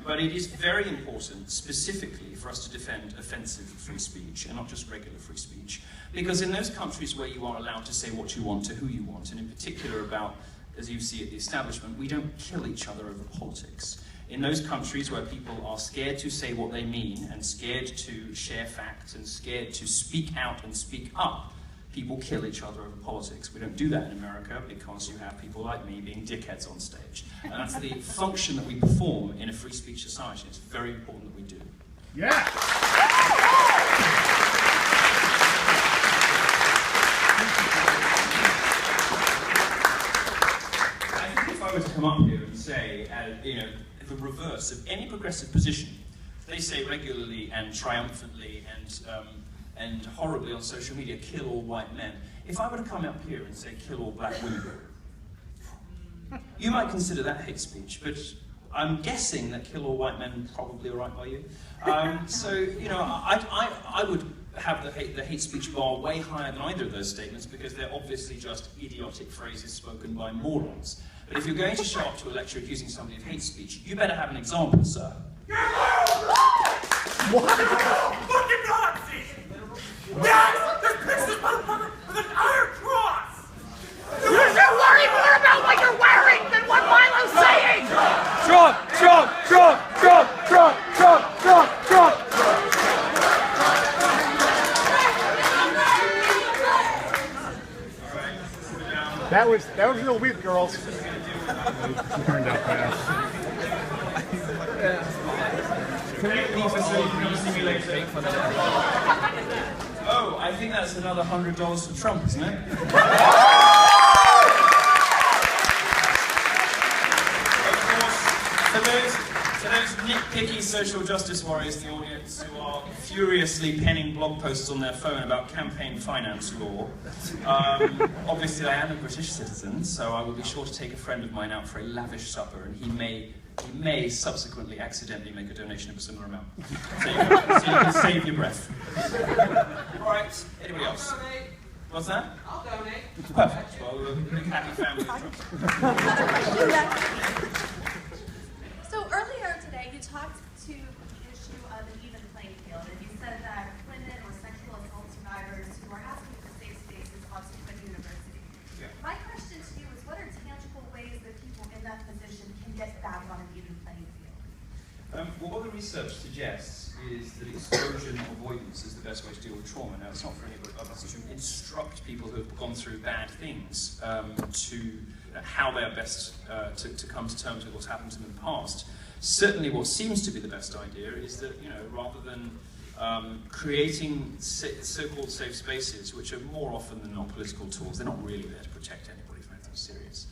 But it is very important, specifically, for us to defend offensive free speech, and not just regular free speech. Because in those countries where you are allowed to say what you want to who you want, and in particular about, as you see at the establishment, we don't kill each other over politics. In those countries where people are scared to say what they mean, and scared to share facts, and scared to speak out and speak up, people kill each other over politics. We don't do that in America because you have people like me being dickheads on stage. And that's the function that we perform in a free speech society. It's very important that we do. Yeah! I think if I were to come up here and say, the reverse of any progressive position, they say regularly and triumphantly and horribly on social media, kill all white men. If I were to come up here and say, kill all black women, you might consider that hate speech, but I'm guessing that kill all white men probably all right by you. I would have the hate speech bar way higher than either of those statements because they're obviously just idiotic phrases spoken by morons. But if you're going to show up to a lecture accusing somebody of hate speech, you better have an example, sir. What? Fucking Nazi! Yes! There's pictures with an iron cross! You should worry more about what you're wearing than what Milo's saying! Trump! Trump! Trump! Trump! Trump! Trump! Trump! Trump! That was real weak, girls. Turned out fast. Oh, I think that's another $100 for Trump, isn't it? those nitpicky social justice warriors in the audience who are furiously penning blog posts on their phone about campaign finance law, obviously I am a British citizen, so I will be sure to take a friend of mine out for a lavish supper, and he may subsequently accidentally make a donation of a similar amount. So you can save your breath. All right, anybody else? What's that? I'll donate. Perfect. Well, we're a big happy family. So earlier today, you talked to the issue of an even playing field, and you said that women or sexual assault survivors who are asking for safe spaces ought to Pitt University. Yeah. My question to you is, what are tangible ways that people in that position can get back on an even playing field? Well, what the research suggests is that explosion avoidance is the best way to deal with trauma. Now, it's not for anybody of us to instruct people who have gone through bad things to how they are best to come to terms with what's happened to them in the past. Certainly, what seems to be the best idea is that, rather than creating so-called safe spaces, which are more often than not political tools, they're not really there to protect anybody from anything serious.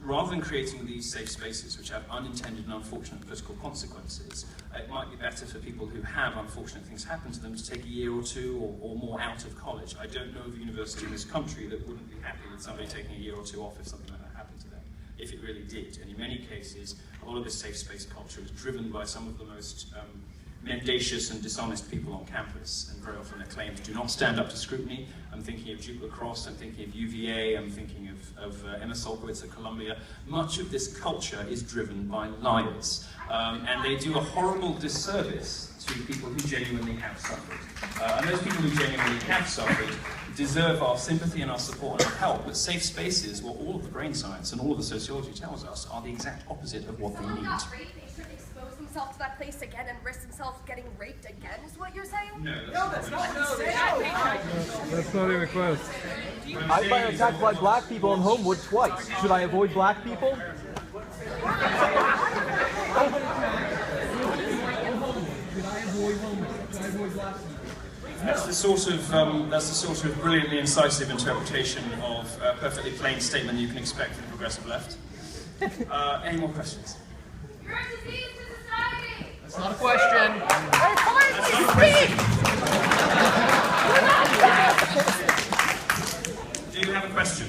Rather than creating these safe spaces which have unintended and unfortunate political consequences, it might be better for people who have unfortunate things happen to them to take a year or two or more out of college. I don't know of a university in this country that wouldn't be happy with somebody taking a year or two off if something like that happened to them, if it really did. And in many cases, a lot of this safe space culture is driven by some of the most mendacious and dishonest people on campus, and very often their claims do not stand up to scrutiny. I'm thinking of Duke Lacrosse, I'm thinking of UVA, I'm thinking of Emma Solkowitz at Columbia. Much of this culture is driven by liars, and they do a horrible disservice to people who genuinely have suffered. And those people who genuinely have suffered deserve our sympathy and our support and our help, but safe spaces, well, all of the brain science and all of the sociology tells us, are the exact opposite of what they need. Expose himself to that place again and risk himself getting raped again, is what you're saying? No, that's not That's not even close. I've been attacked by black people in Homewood twice. Should I avoid black people? That's the sort of brilliantly incisive interpretation of a perfectly plain statement you can expect from the progressive left. Any more questions? You're a disease to society. That's not a question. Do you have a question?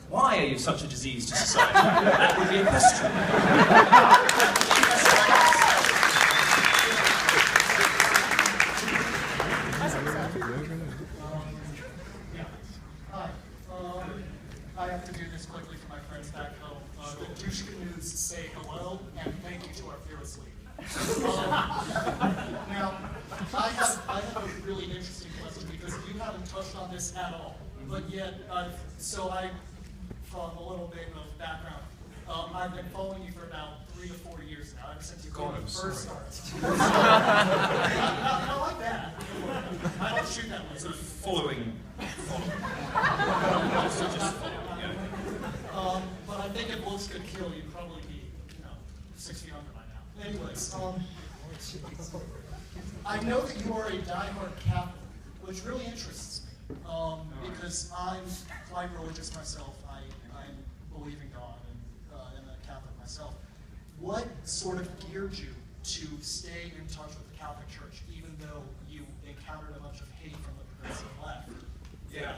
Why are you such a disease to society? That would be a question. I have to do this quickly for my friends back home. The douche canoes say hello and thank you to our fearless leader. Now, I have a really interesting question because you haven't touched on this at all, but yet, from a little bit of background, I've been following you for about 3 to 4 years now, ever since you first started. Not like that. I don't shoot that way. Sort of following. But I think if looks could kill, you'd probably be, 6 feet under by now. Anyways, I know that you are a diehard Catholic, which really interests me, because I'm quite religious myself. I believe in God and am a Catholic myself. What sort of geared you to stay in touch with the Catholic Church, even though you encountered a bunch of hate from the progressive left? Yeah.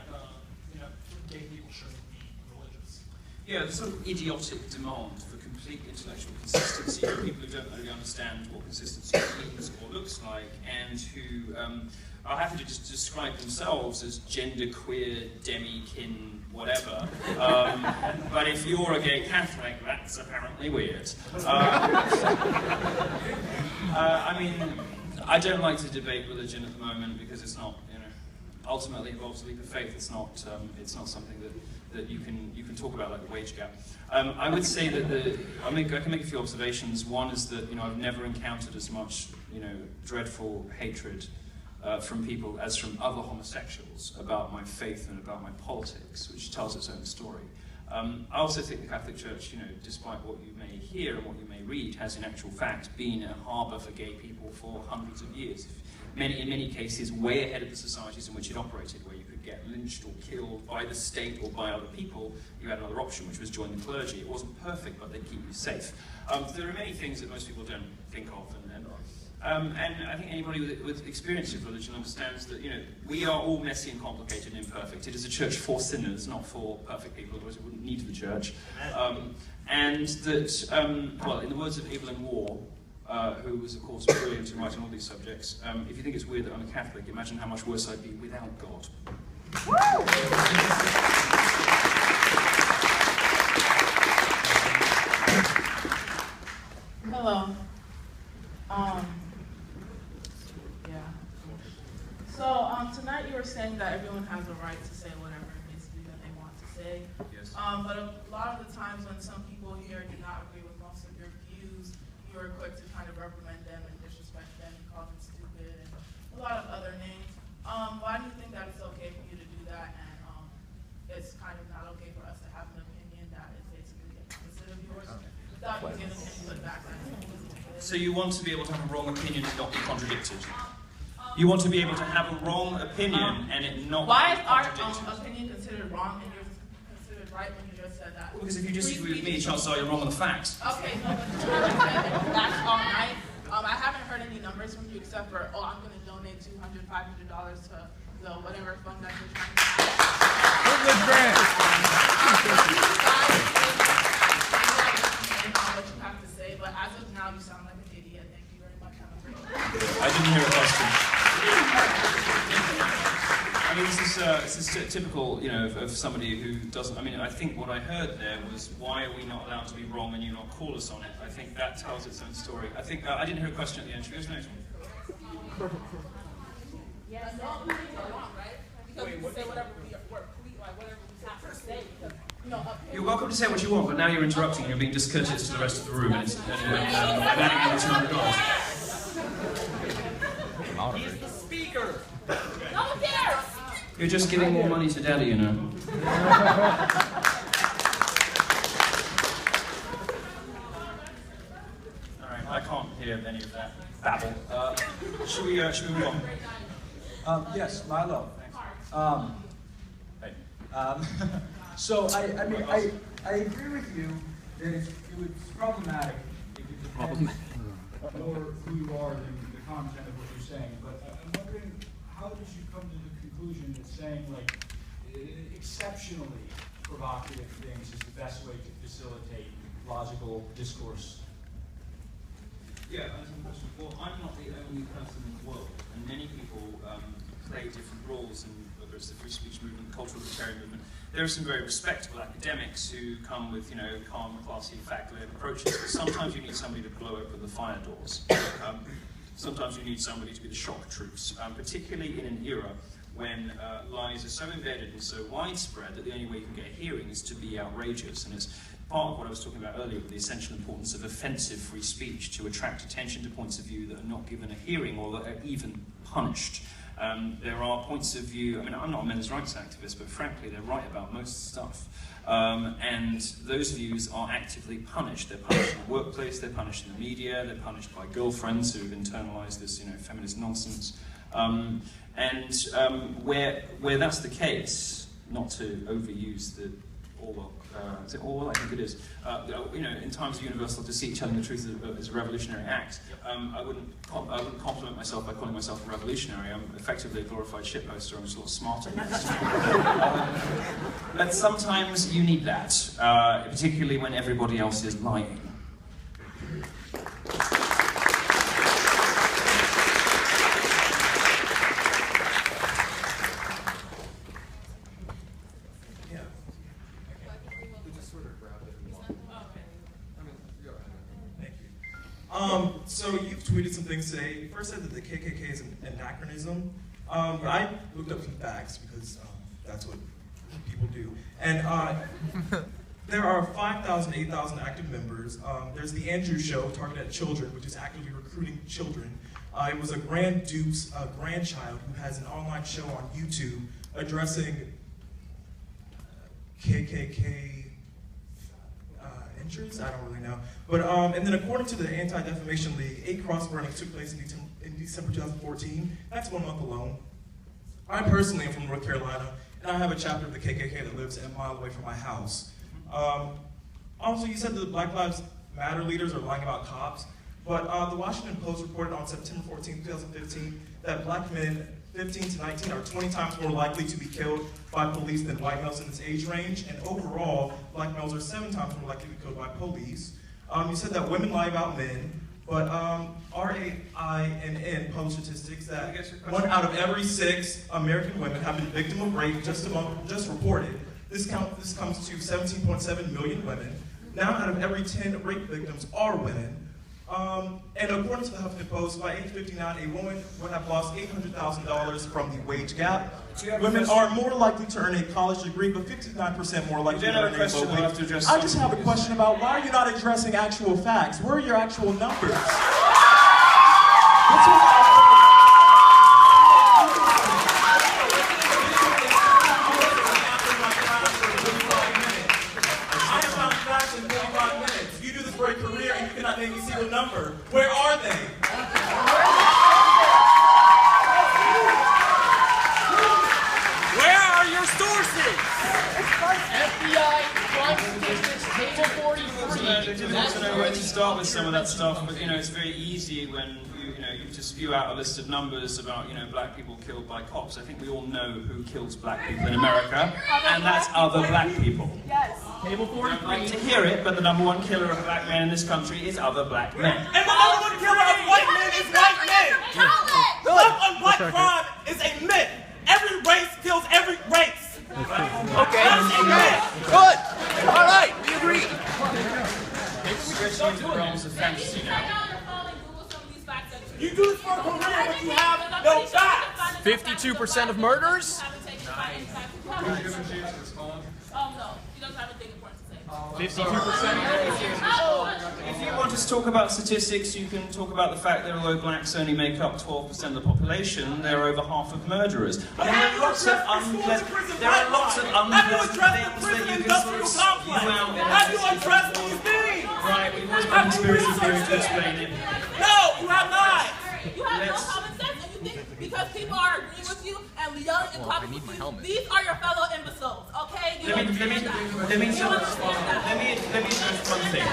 Gay people shouldn't be religious. Yeah, the sort of idiotic demand for complete intellectual consistency for people who don't really understand what consistency means or looks like, and who are happy to just describe themselves as genderqueer, demi-kin, whatever. But if you're a gay Catholic, that's apparently weird. I mean, I don't like to debate religion at the moment because it's not, ultimately involves a leap of faith. It's not something that you can talk about like the wage gap. I would say that I can make a few observations. One is that I've never encountered as much dreadful hatred from people as from other homosexuals about my faith and about my politics, which tells its own story. I also think the Catholic Church, despite what you may hear and what you may read, has in actual fact been a harbour for gay people for hundreds of years. in many cases way ahead of the societies in which it operated, where you could get lynched or killed by the state or by other people. You had another option, which was join the clergy. It wasn't perfect, but they keep you safe. There are many things that most people don't think of, and I think anybody with experience of religion understands that, you know, we are all messy and complicated and imperfect. It is a church for sinners, not for perfect people, otherwise it wouldn't need the church. And that, well, in the words of Evelyn Waugh, who was, of course, brilliant in writing all these subjects, if you think it's weird that I'm a Catholic, imagine how much worse I'd be without God. Hello. Yeah. So tonight you were saying that everyone has a right to say whatever basically that they want to say. Yes. But a lot of the times when some people here do not agree with most of your views, you are quick to kind of reprimand them and disrespect them and call them stupid and a lot of other names. Why do you think that it's okay for you to do that, and it's kind of not okay for us to have an opinion that is basically the opposite of yours without you giving input back? So you want to be able to have a wrong opinion and not be contradicted? You want to be able to have a wrong opinion and it not Why be is our contradicted? opinion considered wrong and yours considered right when you just said that? Well, because if you disagree with me, chances are you're wrong on the facts. Okay, no, but you haven't said that's all night. I haven't heard any numbers from you except for, oh, I'm going to donate $200, $500 to the whatever fund that you're trying to have. What you have to say, but as of now, you sound like an idiot. Thank you very much. Have a great day. I didn't hear a question. I mean, this is typical, you know, of somebody who doesn't. I mean, I think what I heard there was, why are we not allowed to be wrong and you not call us on it? I think that tells its own story. I think I didn't hear a question at the end. Should we go to the next one? Yes, no, you're wrong, right? Because we say whatever we have to say. Because, you know, You're welcome to say what you want, but now you're interrupting and you're being discourteous to the rest of the room and adding $200. He's the speaker. No one cares. You're just giving more money to Daddy, you know. Alright, I can't hear any of that babble. Should we move on? Yes, Milo. Hey. So I mean I agree with you that it's problematic if it depends more who you are than the content of what you're saying. But I'm wondering, how did you come to the conclusion that saying like exceptionally provocative things is the best way to facilitate logical discourse? Yeah, that's a question. Well, I'm not the only person in the world, and many people play different roles in whether it's the free speech movement, the cultural libertarian movement. There are some very respectable academics who come with, you know, calm, classy, fact-led approaches, but sometimes you need somebody to blow open the fire doors. Sometimes you need somebody to be the shock troops, particularly in an era when lies are so embedded and so widespread that the only way you can get a hearing is to be outrageous. And it's part of what I was talking about earlier with the essential importance of offensive free speech to attract attention to points of view that are not given a hearing or that are even punished. There are points of view, I mean, I'm not a men's rights activist, but frankly, they're right about most stuff. And those views are actively punished. They're punished in the workplace, they're punished in the media, they're punished by girlfriends who've internalized this, you know, feminist nonsense. Where that's the case, not to overuse the Orwell, is it Orwell? I think it is. You know, in times of universal deceit, telling the truth is a revolutionary act. I wouldn't compliment myself by calling myself a revolutionary. I'm effectively a glorified shitposter. I'm just a lot smarter than that. But sometimes you need that, particularly when everybody else is lying. So you've tweeted some things today. You first said that the KKK is an anachronism. I looked up some facts because that's what people do. And there are 5,000, 8,000 active members. There's the Andrew Show, targeted at children, which is actively recruiting children. It was a Grand Duke's grandchild who has an online show on YouTube addressing KKK teachers? I don't really know. But, and then according to the Anti-Defamation League, 8 cross burnings took place in December 2014. That's 1 month alone. I personally am from North Carolina, and I have a chapter of the KKK that lives a mile away from my house. Also, you said that the Black Lives Matter leaders are lying about cops, but the Washington Post reported on September 14, 2015, that black men 15 to 19 are 20 times more likely to be killed by police than white males in this age range, and overall, black males are 7 times more likely to be killed by police. You said that women lie about men, but RAINN post statistics that 1 out of every 6 American women have been victim of rape just reported. This comes to 17.7 million women. Now out of every 10 rape victims are women. And according to the Huffington Post, by age 59, a woman would have lost $800,000 from the wage gap. Women are more likely to earn a college degree, but 59% more likely to earn a low wage. I just have a question about why are you not addressing actual facts? Where are your actual numbers? Maybe see the number. Where are they? Where are your sources? FBI, crime statistics, table 43. It's difficult to know where to start with some of that stuff, but it's very easy when you just spew out a list of numbers about black people killed by cops. I think we all know who kills black people in America, and that's other black people. Yes. Table 43. I'd like to hear it, but the #1 killer of black men in this country is other black men. And the #1 killer of white men is white men. Love on black crime is a myth. Every race kills every race. Okay. Good. All right. We agree. It's stretching into the realms of fantasy now. You do this for a career, but you have no facts. 52% of murders. No, he doesn't have anything important to say. 52%. If you want to talk about statistics, you can talk about the fact that although blacks only make up 12% of the population, they're over half of murderers. I mean, there are lots of unpleasant things that you can sort of spew out. Have you addressed these things? Right, we've always got conspiracy theories to explain it. No, you have not. You have no common sense, and you think because people are agreeing with you and yelling and talking with you, these are your fellow imbeciles, okay? Let me address one thing.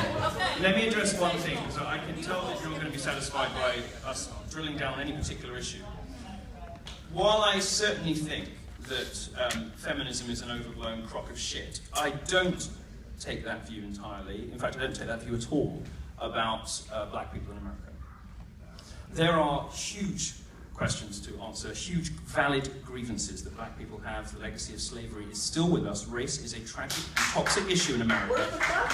Let me address one thing, so I can tell that you're not going to be satisfied by us drilling down any particular issue. While I certainly think that feminism is an overblown crock of shit, I don't take that view entirely. In fact, I don't take that view at all about black people in America. There are huge questions to answer, huge valid grievances that black people have. The legacy of slavery is still with us. Race is a tragic and toxic issue in America.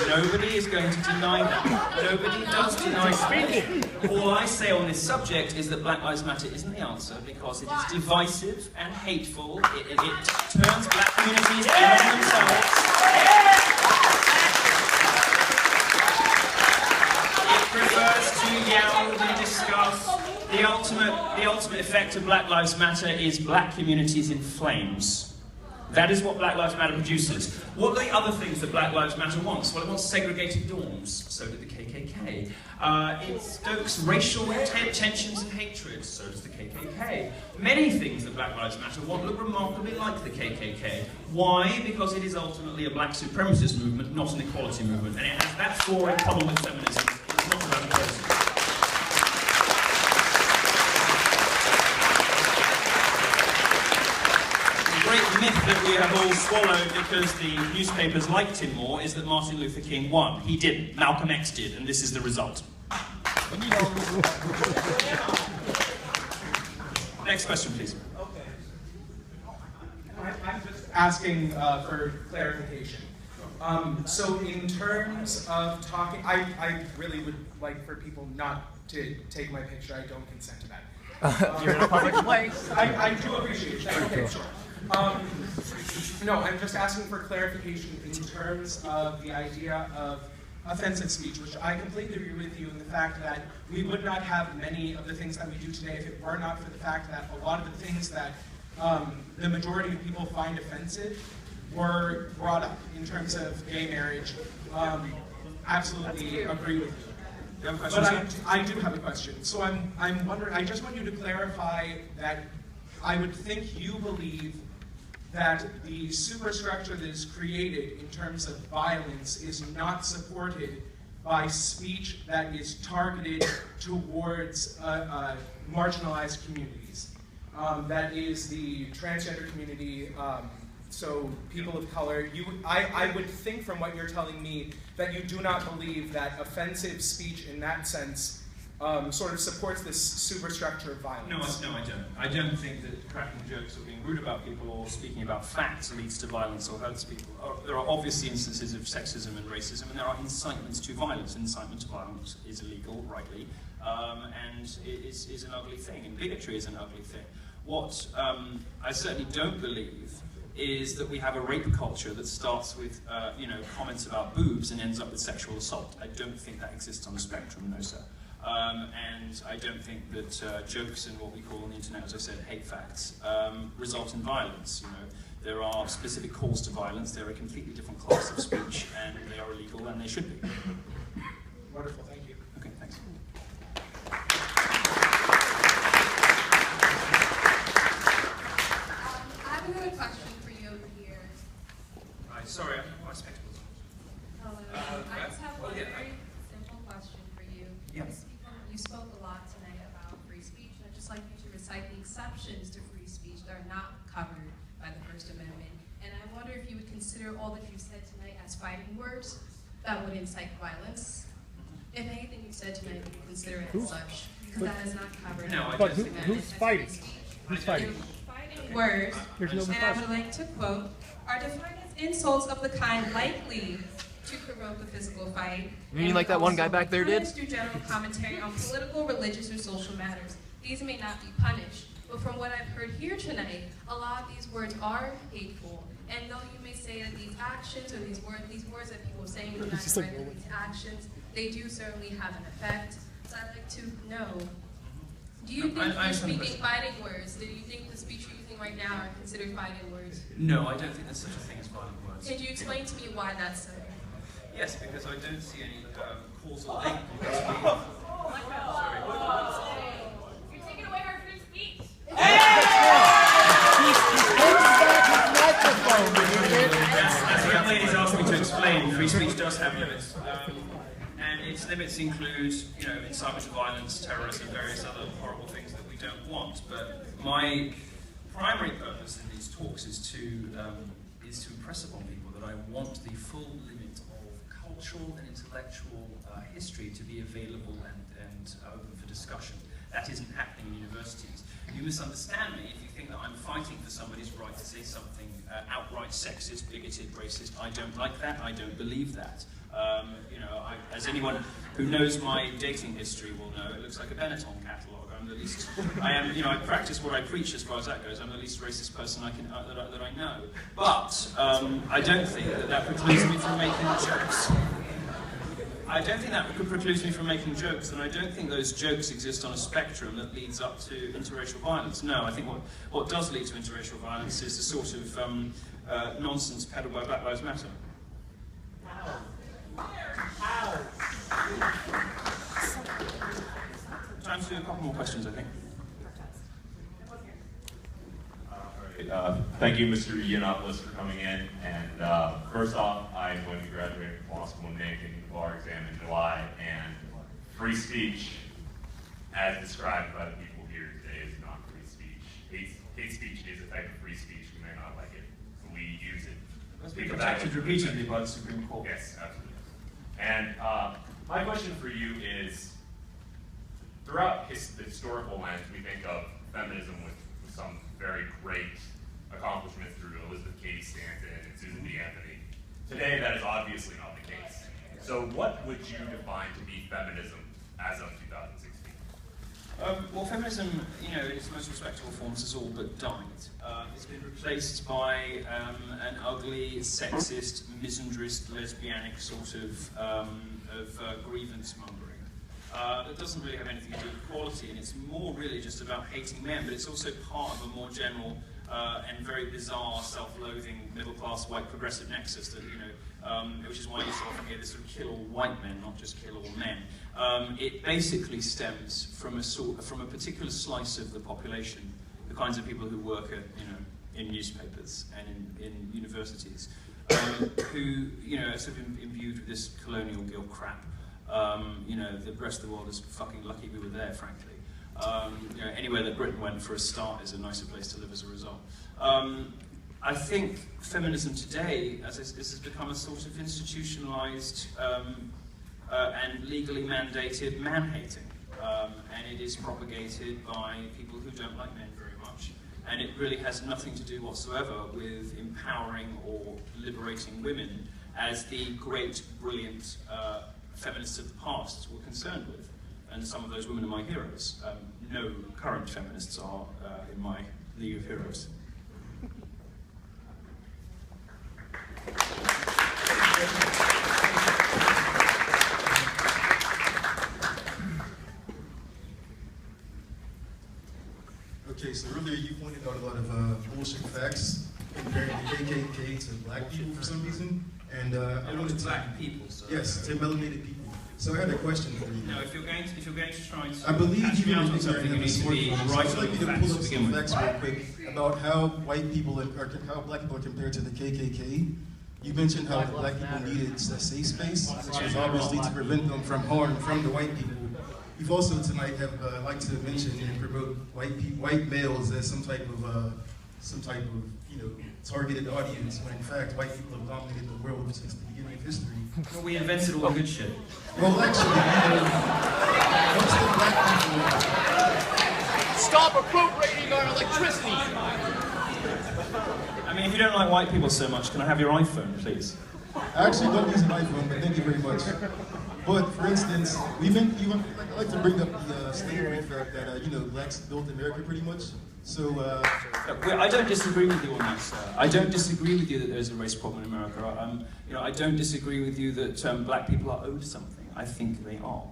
Nobody is going to deny that. Nobody does deny that. All I say on this subject is that Black Lives Matter isn't the answer because it is divisive and hateful. It turns black communities in on themselves. Prefers to yell and discuss. The ultimate effect of Black Lives Matter is black communities in flames. That is what Black Lives Matter produces. What are the other things that Black Lives Matter wants? Well, it wants segregated dorms. So did the KKK. It stokes racial tensions and hatred. So does the KKK. Many things that Black Lives Matter want look remarkably like the KKK. Why? Because it is ultimately a black supremacist movement, not an equality movement. And it has that foreign problem with feminism. It's not about equality. The great myth that we have all swallowed because the newspapers liked him more is that Martin Luther King won. He didn't. Malcolm X did, and this is the result. Next question, please. I'm just asking for clarification. So in terms of talking, I really would like for people not to take my picture. I don't consent to that. You're in a public place. I do appreciate that. Okay, sure. No, I'm just asking for clarification in terms of the idea of offensive speech, which I completely agree with you in the fact that we would not have many of the things that we do today if it were not for the fact that a lot of the things that the majority of people find offensive were brought up in terms of gay marriage. absolutely agree with you. You have a question, But sir? I do have a question. So I'm wondering, I just want you to clarify that I would think you believe that the superstructure that is created in terms of violence is not supported by speech that is targeted towards marginalized communities. That is the transgender community, so people of color. I would think from what you're telling me that you do not believe that offensive speech in that sense sort of supports this superstructure of violence. No, I don't. I don't think that cracking jokes or being rude about people or speaking about facts leads to violence or hurts people. There are obviously instances of sexism and racism, and there are incitements to violence. Incitement to violence is illegal, rightly, and it is an ugly thing, and bigotry is an ugly thing. What I certainly don't believe is that we have a rape culture that starts with comments about boobs and ends up with sexual assault. I don't think that exists on the spectrum, no sir. And I don't think that jokes and what we call on the internet, as I said, hate facts, result in violence. There are specific calls to violence. They're a completely different class of speech, and they are illegal, and they should be. Wonderful, thank you. Okay, thanks. I have another question for you over here. Sorry, I don't have my spectacles on. Hello. I just have one very simple question for you. Yes. You spoke a lot tonight about free speech, and I'd just like you to recite the exceptions to free speech that are not covered by the First Amendment. And I wonder if you would consider all that you've said tonight as fighting words that would incite violence. If anything you said tonight, you would consider it as such, because that is not covered. No, But who's fighting? Who's fighting? Fighting words, There's no and I would like to quote, are defined as insults of the kind likely to provoke a physical fight. You mean like that one guy back there did? Through general commentary on political, religious, or social matters. These may not be punished, but from what I've heard here tonight, a lot of these words are hateful. And though you may say that these actions or these words that people are saying do not correct these actions, they do certainly have an effect. So I'd like to know, do you think you're speaking fighting words? Do you think the speech you're using right now are considered fighting words? No, I don't think there's such a thing as fighting words. Can you explain to me why that's so? Yes, because I don't see any causal link between. Sorry. You're taking away our free speech. As the young lady's asked me to explain, free speech does have limits. And its limits include, incitement to violence, terrorism, various other horrible things that we don't want. But my primary purpose in these talks is to impress upon people that I want the full limit of cultural and intellectual history to be available and open for discussion. That isn't happening in universities. You misunderstand me if you think that I'm fighting for somebody's right to say something outright sexist, bigoted, racist. I don't like that. I don't believe that. As anyone who knows my dating history will know, it looks like a Benetton catalogue. I'm the least. I practice what I preach as far as that goes. I'm the least racist person that I know. But I don't think that precludes me from making jokes. I don't think that precludes me from making jokes, and I don't think those jokes exist on a spectrum that leads up to interracial violence. No, I think what does lead to interracial violence is the sort of nonsense peddled by Black Lives Matter. Time to do a couple more questions, I think. Thank you, Mr. Yiannopoulos, for coming in. And first off, I'm going to graduate from law school in May, taking the bar exam in July. And free speech, as described by the people here today, is not free speech. Hate speech is a type of free speech. We may not like it, but we use it. Must be protected repeatedly by the Supreme Court. Yes, absolutely. And my question for you is, throughout the historical lens, we think of feminism with some very great accomplishments through Elizabeth Cady Stanton and Susan B. Anthony. Today, that is obviously not the case. So what would you define to be feminism as of 2016? Well, feminism, in its most respectable forms, has all but died. It's been replaced by an ugly, sexist, misandrist, lesbianic sort of grievance mongering. That doesn't really have anything to do with equality, and it's more really just about hating men, but it's also part of a more general and very bizarre, self-loathing, middle-class, white progressive nexus that, which is why you often hear this sort of kill all white men, not just kill all men. It basically stems from a particular slice of the population, the kinds of people who work at, in newspapers and in universities, who, are sort of imbued with this colonial guilt crap. The rest of the world is fucking lucky we were there, frankly. Anywhere that Britain went for a start is a nicer place to live as a result. I think feminism today has become a sort of institutionalized and legally mandated man-hating. And it is propagated by people who don't like men very much. And it really has nothing to do whatsoever with empowering or liberating women as the great, brilliant feminists of the past were concerned with. And some of those women are my heroes. No current feminists are in my league of heroes. Okay, so earlier you pointed out a lot of bullshit facts comparing the KKK to black people for some reason, and I wanted to black people. So yes, to melanated people. So I had a question for you. No, if you're going to try and I believe catch you me can out on something, you need to be right I'd on like the you to facts pull to up begin some with. facts real quick about how white people or how black people are compared to the KKK. You mentioned how black people needed a safe space, which was obviously to prevent them from harm from the white people. You've also tonight have liked to mention and promote white males as some type of targeted audience, when in fact white people have dominated the world since the beginning of history. Well, we invented all the good shit. Well, actually, most of black people Stop appropriating our electricity! I mean, if you don't like white people so much, can I have your iPhone, please? I actually don't use an iPhone, but thank you very much. But for instance, I like to bring up the slavery fact that blacks built America pretty much. So I don't disagree with you on that, sir. I don't disagree with you that there's a race problem in America. I don't disagree with you that black people are owed something. I think they are.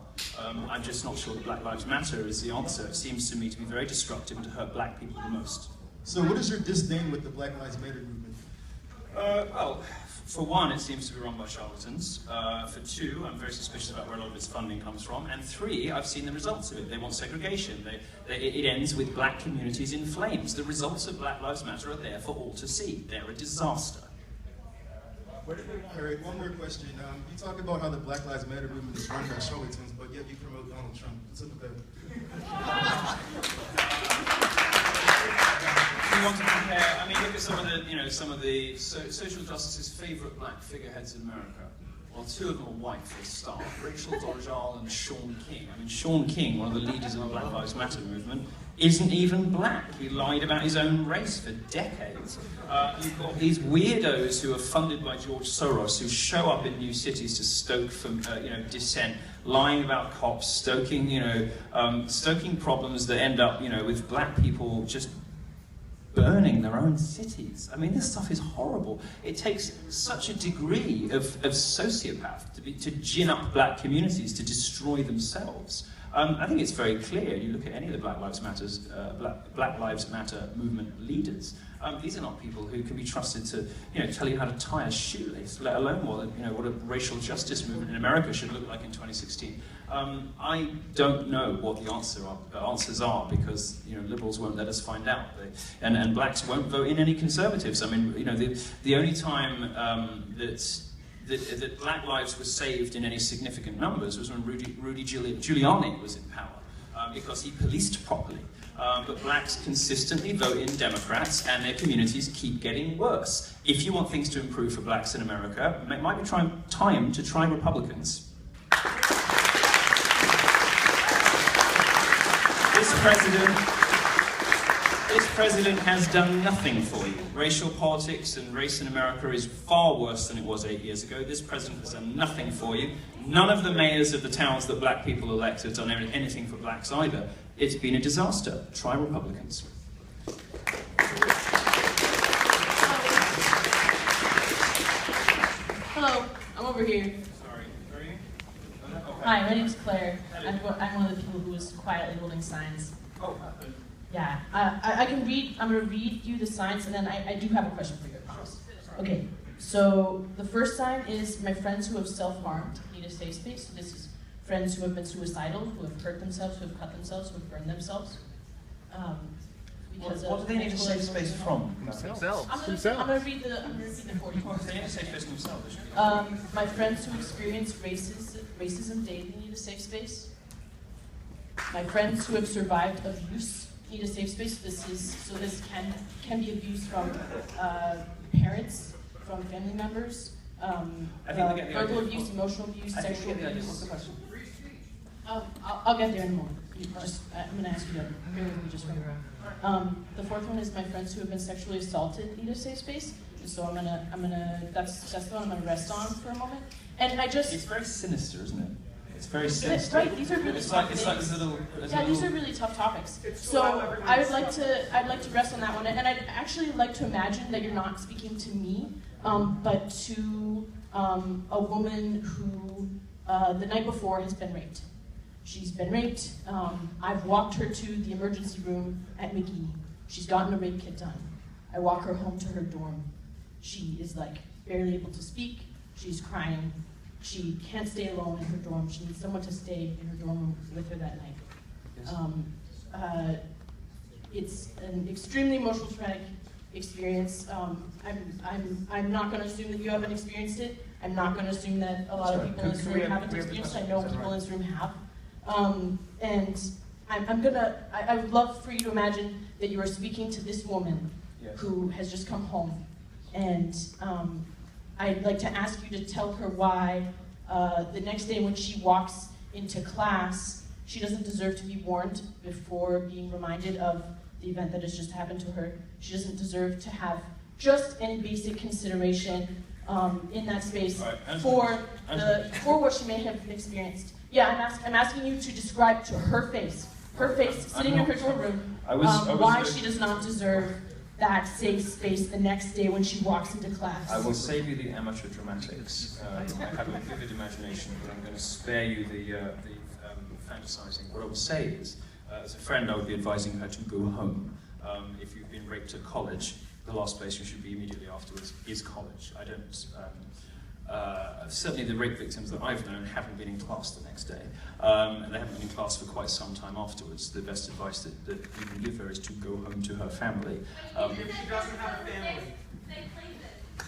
I'm just not sure that Black Lives Matter is the answer. It seems to me to be very destructive and to hurt black people the most. So what is your disdain with the Black Lives Matter movement? Well, for one, it seems to be run by charlatans. For two, I'm very suspicious about where a lot of its funding comes from. And three, I've seen the results of it. They want segregation. It ends with black communities in flames. The results of Black Lives Matter are there for all to see. They're a disaster. All right, one more question. You talk about how the Black Lives Matter movement is run by charlatans, but yet you promote Donald Trump. What's up with that? You want to compare? I mean, look at some of the social justice's favourite black figureheads in America. Well, two of them are white for a start: Rachel Dolezal and Sean King. I mean, Sean King, one of the leaders of the Black Lives Matter movement, isn't even black. He lied about his own race for decades. You've got these weirdos who are funded by George Soros who show up in new cities to stoke dissent, lying about cops, stoking problems that end up with black people just burning their own cities. I mean, this stuff is horrible. It takes such a degree of sociopath to gin up black communities to destroy themselves. I think it's very clear. You look at any of the Black Lives Matter movement leaders. These are not people who can be trusted to, tell you how to tie a shoelace, let alone what a racial justice movement in America should look like in 2016. I don't know what the answers are because liberals won't let us find out, and blacks won't vote in any conservatives. I mean, the only time that black lives were saved in any significant numbers was when Rudy Giuliani was in power, because he policed properly. But blacks consistently vote in Democrats, and their communities keep getting worse. If you want things to improve for blacks in America, it might be time to try Republicans. This president has done nothing for you. Racial politics and race in America is far worse than it was 8 years ago. This president has done nothing for you. None of the mayors of the towns that black people elect have done anything for blacks either. It's been a disaster. Try Republicans. Hello, I'm over here. Sorry, who are you? Hi, my name's Claire. I'm one of the people who was quietly holding signs. Oh. Yeah, I can read. I'm going to read you the signs, and then I do have a question for you, I promise. Okay. So the first sign is my friends who have self-harmed need a safe space. So this is friends who have been suicidal, who have hurt themselves, who have cut themselves, who have burned themselves. What do they need a safe space from? Themselves. I'm going to read the 40 points. They need a safe space themselves. My friends who experience racism daily need a safe space. My friends who have survived abuse need a safe space. This can be abuse from parents, from family members, verbal abuse, emotional abuse, sexual abuse. What's the question? I'll get there in a moment. I'm going to ask you to bear with me just for a moment. The fourth one is my friends who have been sexually assaulted need a safe space. And so that's the one I'm gonna rest on for a moment. And It's very sinister, isn't it? It's very sinister. Right, these are really tough things. These are really tough topics. So I'd like to rest on that one, and I'd actually like to imagine that you're not speaking to me, but to a woman who the night before has been raped. She's been raped. I've walked her to the emergency room at McGee. She's gotten a rape kit done. I walk her home to her dorm. She is like barely able to speak. She's crying. She can't stay alone in her dorm. She needs someone to stay in her dorm room with her that night. It's an extremely emotional, traumatic experience. I'm not going to assume that you haven't experienced it. I'm not going to assume that a lot of people in this room haven't experienced it. I know people in this room have. And I would love for you to imagine that you are speaking to this woman who has just come home. And I'd like to ask you to tell her why the next day when she walks into class, she doesn't deserve to be warned before being reminded of the event that has just happened to her. She doesn't deserve to have just any basic consideration in that space for what she may have experienced. Yeah, I'm asking you to describe to her face sitting in her dorm room, why she does not deserve that safe space the next day when she walks into class. I will save you the amateur dramatics. I have a vivid imagination, but I'm going to spare you the fantasizing. What I will say is, as a friend, I would be advising her to go home. If you've been raped at college, the last place you should be immediately afterwards is college. I don't. Certainly the rape victims that I've known haven't been in class the next day, and they haven't been in class for quite some time afterwards. The best advice that you can give her is to go home to her family. If she doesn't have a family.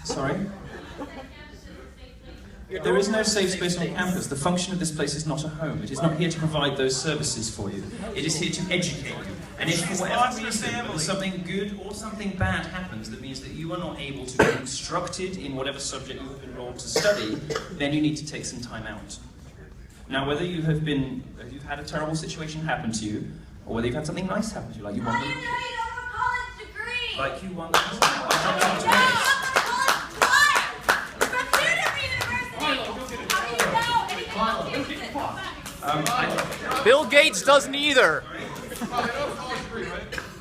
Sorry? There is no safe space on campus. The function of this place is not a home. It is not here to provide those services for you. It is here to educate you. And if for whatever reason, whether something good or something bad happens that means that you are not able to be instructed in whatever subject you have been enrolled to study, then you need to take some time out. Now, whether you've had a terrible situation happen to you, or whether you've had something nice happen to you, like you want them, like you want Bill Gates doesn't either.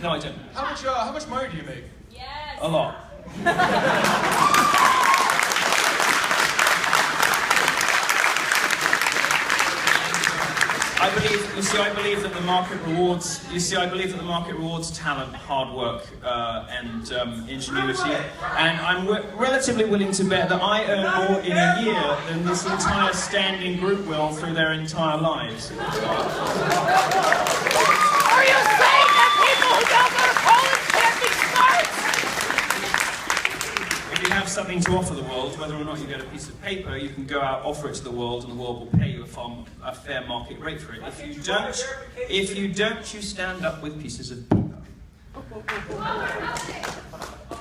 No, I don't. How much money do you make? Yes. A lot. I believe that the market rewards talent, hard work, and ingenuity. And I'm relatively willing to bet that I earn more in a year than this entire standing group will through their entire lives. Are you saying that people who don't go to college can't be smart? If you have something to offer the world, whether or not you get a piece of paper, you can go out, offer it to the world, and the world will pay you a fair market rate for it. If you don't, you stand up with pieces of paper.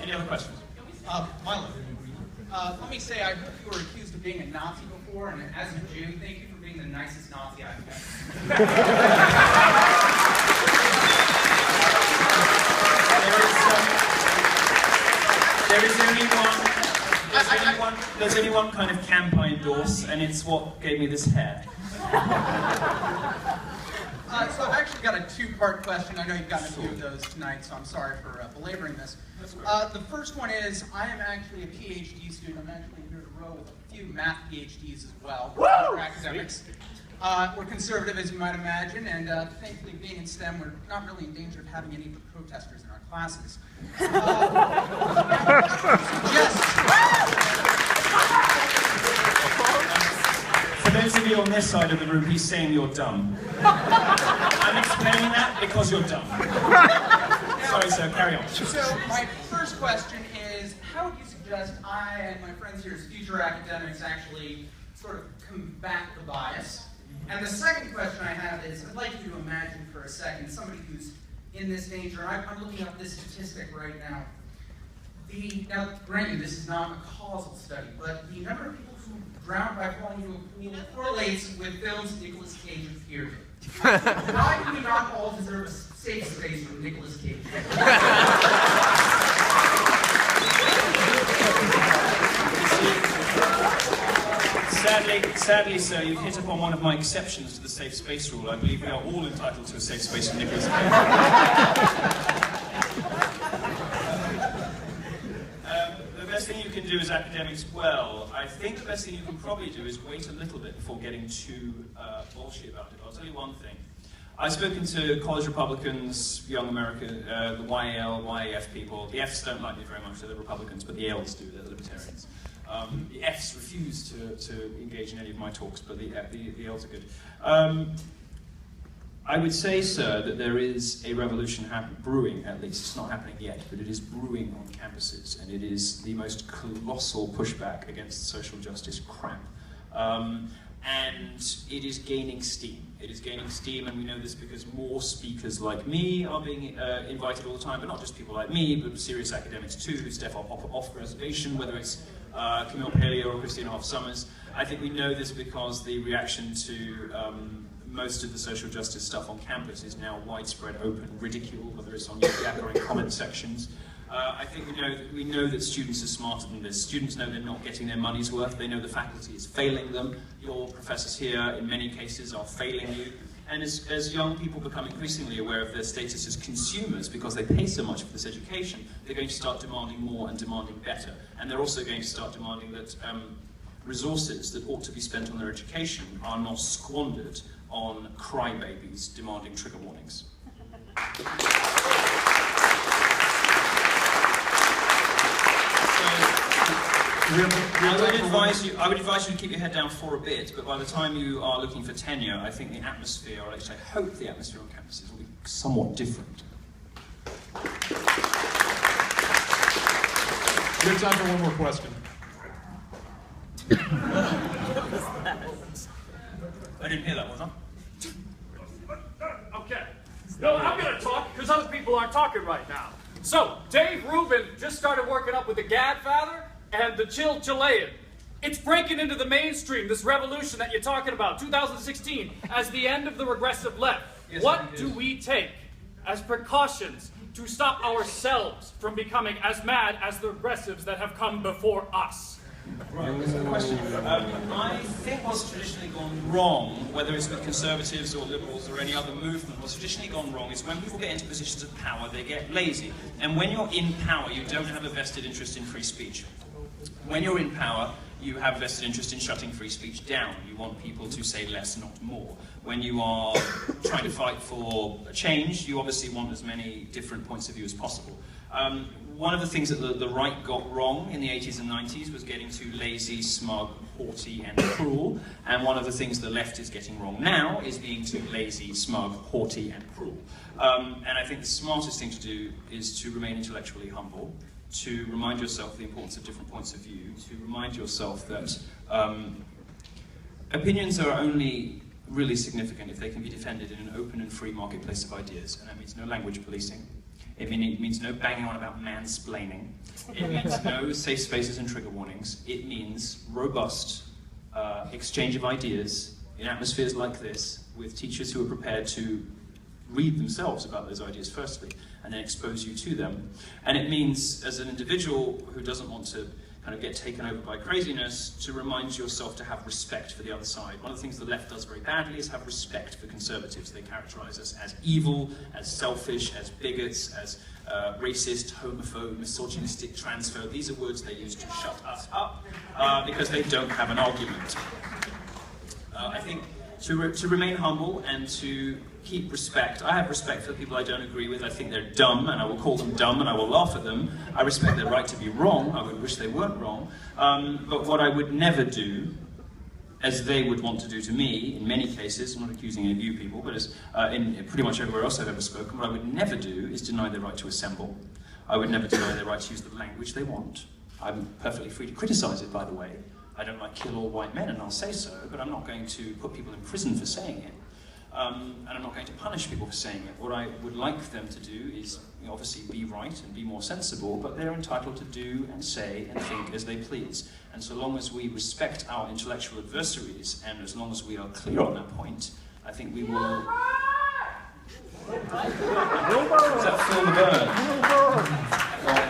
Any other questions? Milo, let me say, I heard you were accused of being a Nazi before, and as a Jew, thank you for being the nicest Nazi I've met. There's only one kind of camp I endorse, and it's what gave me this hair. So I've actually got a two-part question. I know you've gotten a few of those tonight, so I'm sorry for belaboring this. The first one is, I am actually a PhD student. I'm actually here to row with a few math PhDs as well for academics. We're conservative, as you might imagine, and thankfully, being in STEM, we're not really in danger of having any protesters in our classes. For those of you on this side of the room, he's saying you're dumb. I'm explaining that because you're dumb. Sorry, sir, carry on. So, my first question is, how would you suggest I and my friends here as future academics actually sort of combat the bias? And the second question I have is, I'd like you to imagine for a second somebody who's in this danger. I'm looking up this statistic right now. Now, granted, this is not a causal study, but the number of people who drown by falling into a pool correlates with films Nicolas Cage appeared in. Why do we not all deserve a safe space from Nicolas Cage? Sadly, sir, you've hit upon one of my exceptions to the safe space rule. I believe we are all entitled to a safe space from Nicolas Cage. The best thing you can do as academics, well, I think the best thing you can probably do is wait a little bit before getting too bullshit about it. I'll tell you one thing. I've spoken to college Republicans, Young America, the YAL, YAF people. The Fs don't like me very much, they're the Republicans, but the Ls do, they're the Libertarians. The Fs refuse to engage in any of my talks, but the Ls are good. I would say, sir, that there is a revolution brewing, at least. It's not happening yet, but it is brewing on campuses, and it is the most colossal pushback against social justice crap. And it is gaining steam. It is gaining steam, and we know this because more speakers like me are being invited all the time, but not just people like me, but serious academics too, who step off reservation, whether it's Camille Paglia or Christina Hoff Sommers. I think we know this because the reaction to most of the social justice stuff on campus is now widespread open ridicule, whether it's on Yahoo or in comment sections. I think we know that students are smarter than this. Students know they're not getting their money's worth. They know the faculty is failing them. Your professors here, in many cases, are failing you. And as young people become increasingly aware of their status as consumers, because they pay so much for this education, they're going to start demanding more and demanding better. And they're also going to start demanding that resources that ought to be spent on their education are not squandered on crybabies demanding trigger warnings. I would advise you to keep your head down for a bit, but by the time you are looking for tenure, I think the atmosphere, or actually I hope the atmosphere on campuses will be somewhat different. We have time for one more question. I didn't hear that, was I? Okay. No, I'm going to talk because other people aren't talking right now. So, Dave Rubin just started working up with the Gadfather and the Chilean. It's breaking into the mainstream, this revolution that you're talking about, 2016, as the end of the regressive left. Yes, what do we take as precautions to stop ourselves from becoming as mad as the progressives that have come before us? Right, that's a good question. I think what's traditionally gone wrong, whether it's with conservatives or liberals or any other movement, what's traditionally gone wrong is when people get into positions of power, they get lazy. And when you're in power, you don't have a vested interest in free speech. When you're in power, you have a vested interest in shutting free speech down. You want people to say less, not more. When you are trying to fight for a change, you obviously want as many different points of view as possible. One of the things that the right got wrong in the 80s and 90s was getting too lazy, smug, haughty, and cruel. And one of the things the left is getting wrong now is being too lazy, smug, haughty, and cruel. And I think the smartest thing to do is to remain intellectually humble, to remind yourself of the importance of different points of view, to remind yourself that opinions are only really significant if they can be defended in an open and free marketplace of ideas. And that means no language policing. It means no banging on about mansplaining. It means no safe spaces and trigger warnings. It means robust exchange of ideas in atmospheres like this with teachers who are prepared to read themselves about those ideas firstly and then expose you to them. And it means, as an individual who doesn't want to kind of get taken over by craziness, to remind yourself to have respect for the other side. One of the things the left does very badly is have respect for conservatives. They characterize us as evil, as selfish, as bigots, as racist, homophobe, misogynistic, transphobe. These are words they use to shut us up because they don't have an argument. I think to remain humble and to keep respect. I have respect for the people I don't agree with. I think they're dumb, and I will call them dumb, and I will laugh at them. I respect their right to be wrong. I would wish they weren't wrong. But what I would never do, as they would want to do to me, in many cases, I'm not accusing any of you people, but as in pretty much everywhere else I've ever spoken, what I would never do is deny their right to assemble. I would never deny their right to use the language they want. I'm perfectly free to criticize it, by the way. I don't like kill all white men, and I'll say so, but I'm not going to put people in prison for saying it. And I'm not going to punish people for saying it. What I would like them to do is obviously be right and be more sensible, but they're entitled to do and say and think as they please. And so long as we respect our intellectual adversaries, and as long as we are clear on that point, I think we will... Does that fill the burn? Well,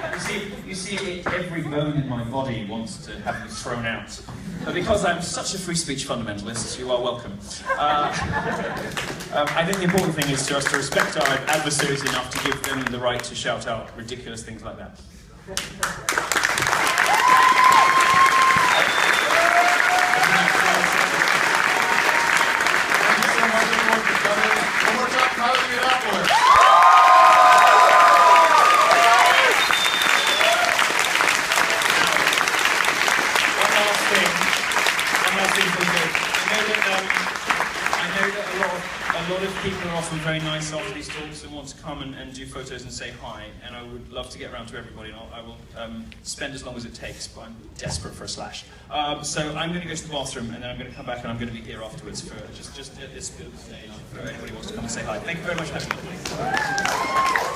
you see, every bone in my body wants to have me thrown out. But because I'm such a free speech fundamentalist, you are welcome. I think the important thing is for us to respect our adversaries enough to give them the right to shout out ridiculous things like that. One more time, Milo Yiannopoulos. A lot of people are often very nice after these talks and want to come and do photos and say hi, and I would love to get around to everybody, and I will spend as long as it takes, but I'm desperate for a slash. So I'm going to go to the bathroom, and then I'm going to come back, and I'm going to be here afterwards for just at this bit of the stage for anybody who wants to come and say hi. Thank you very much for having me.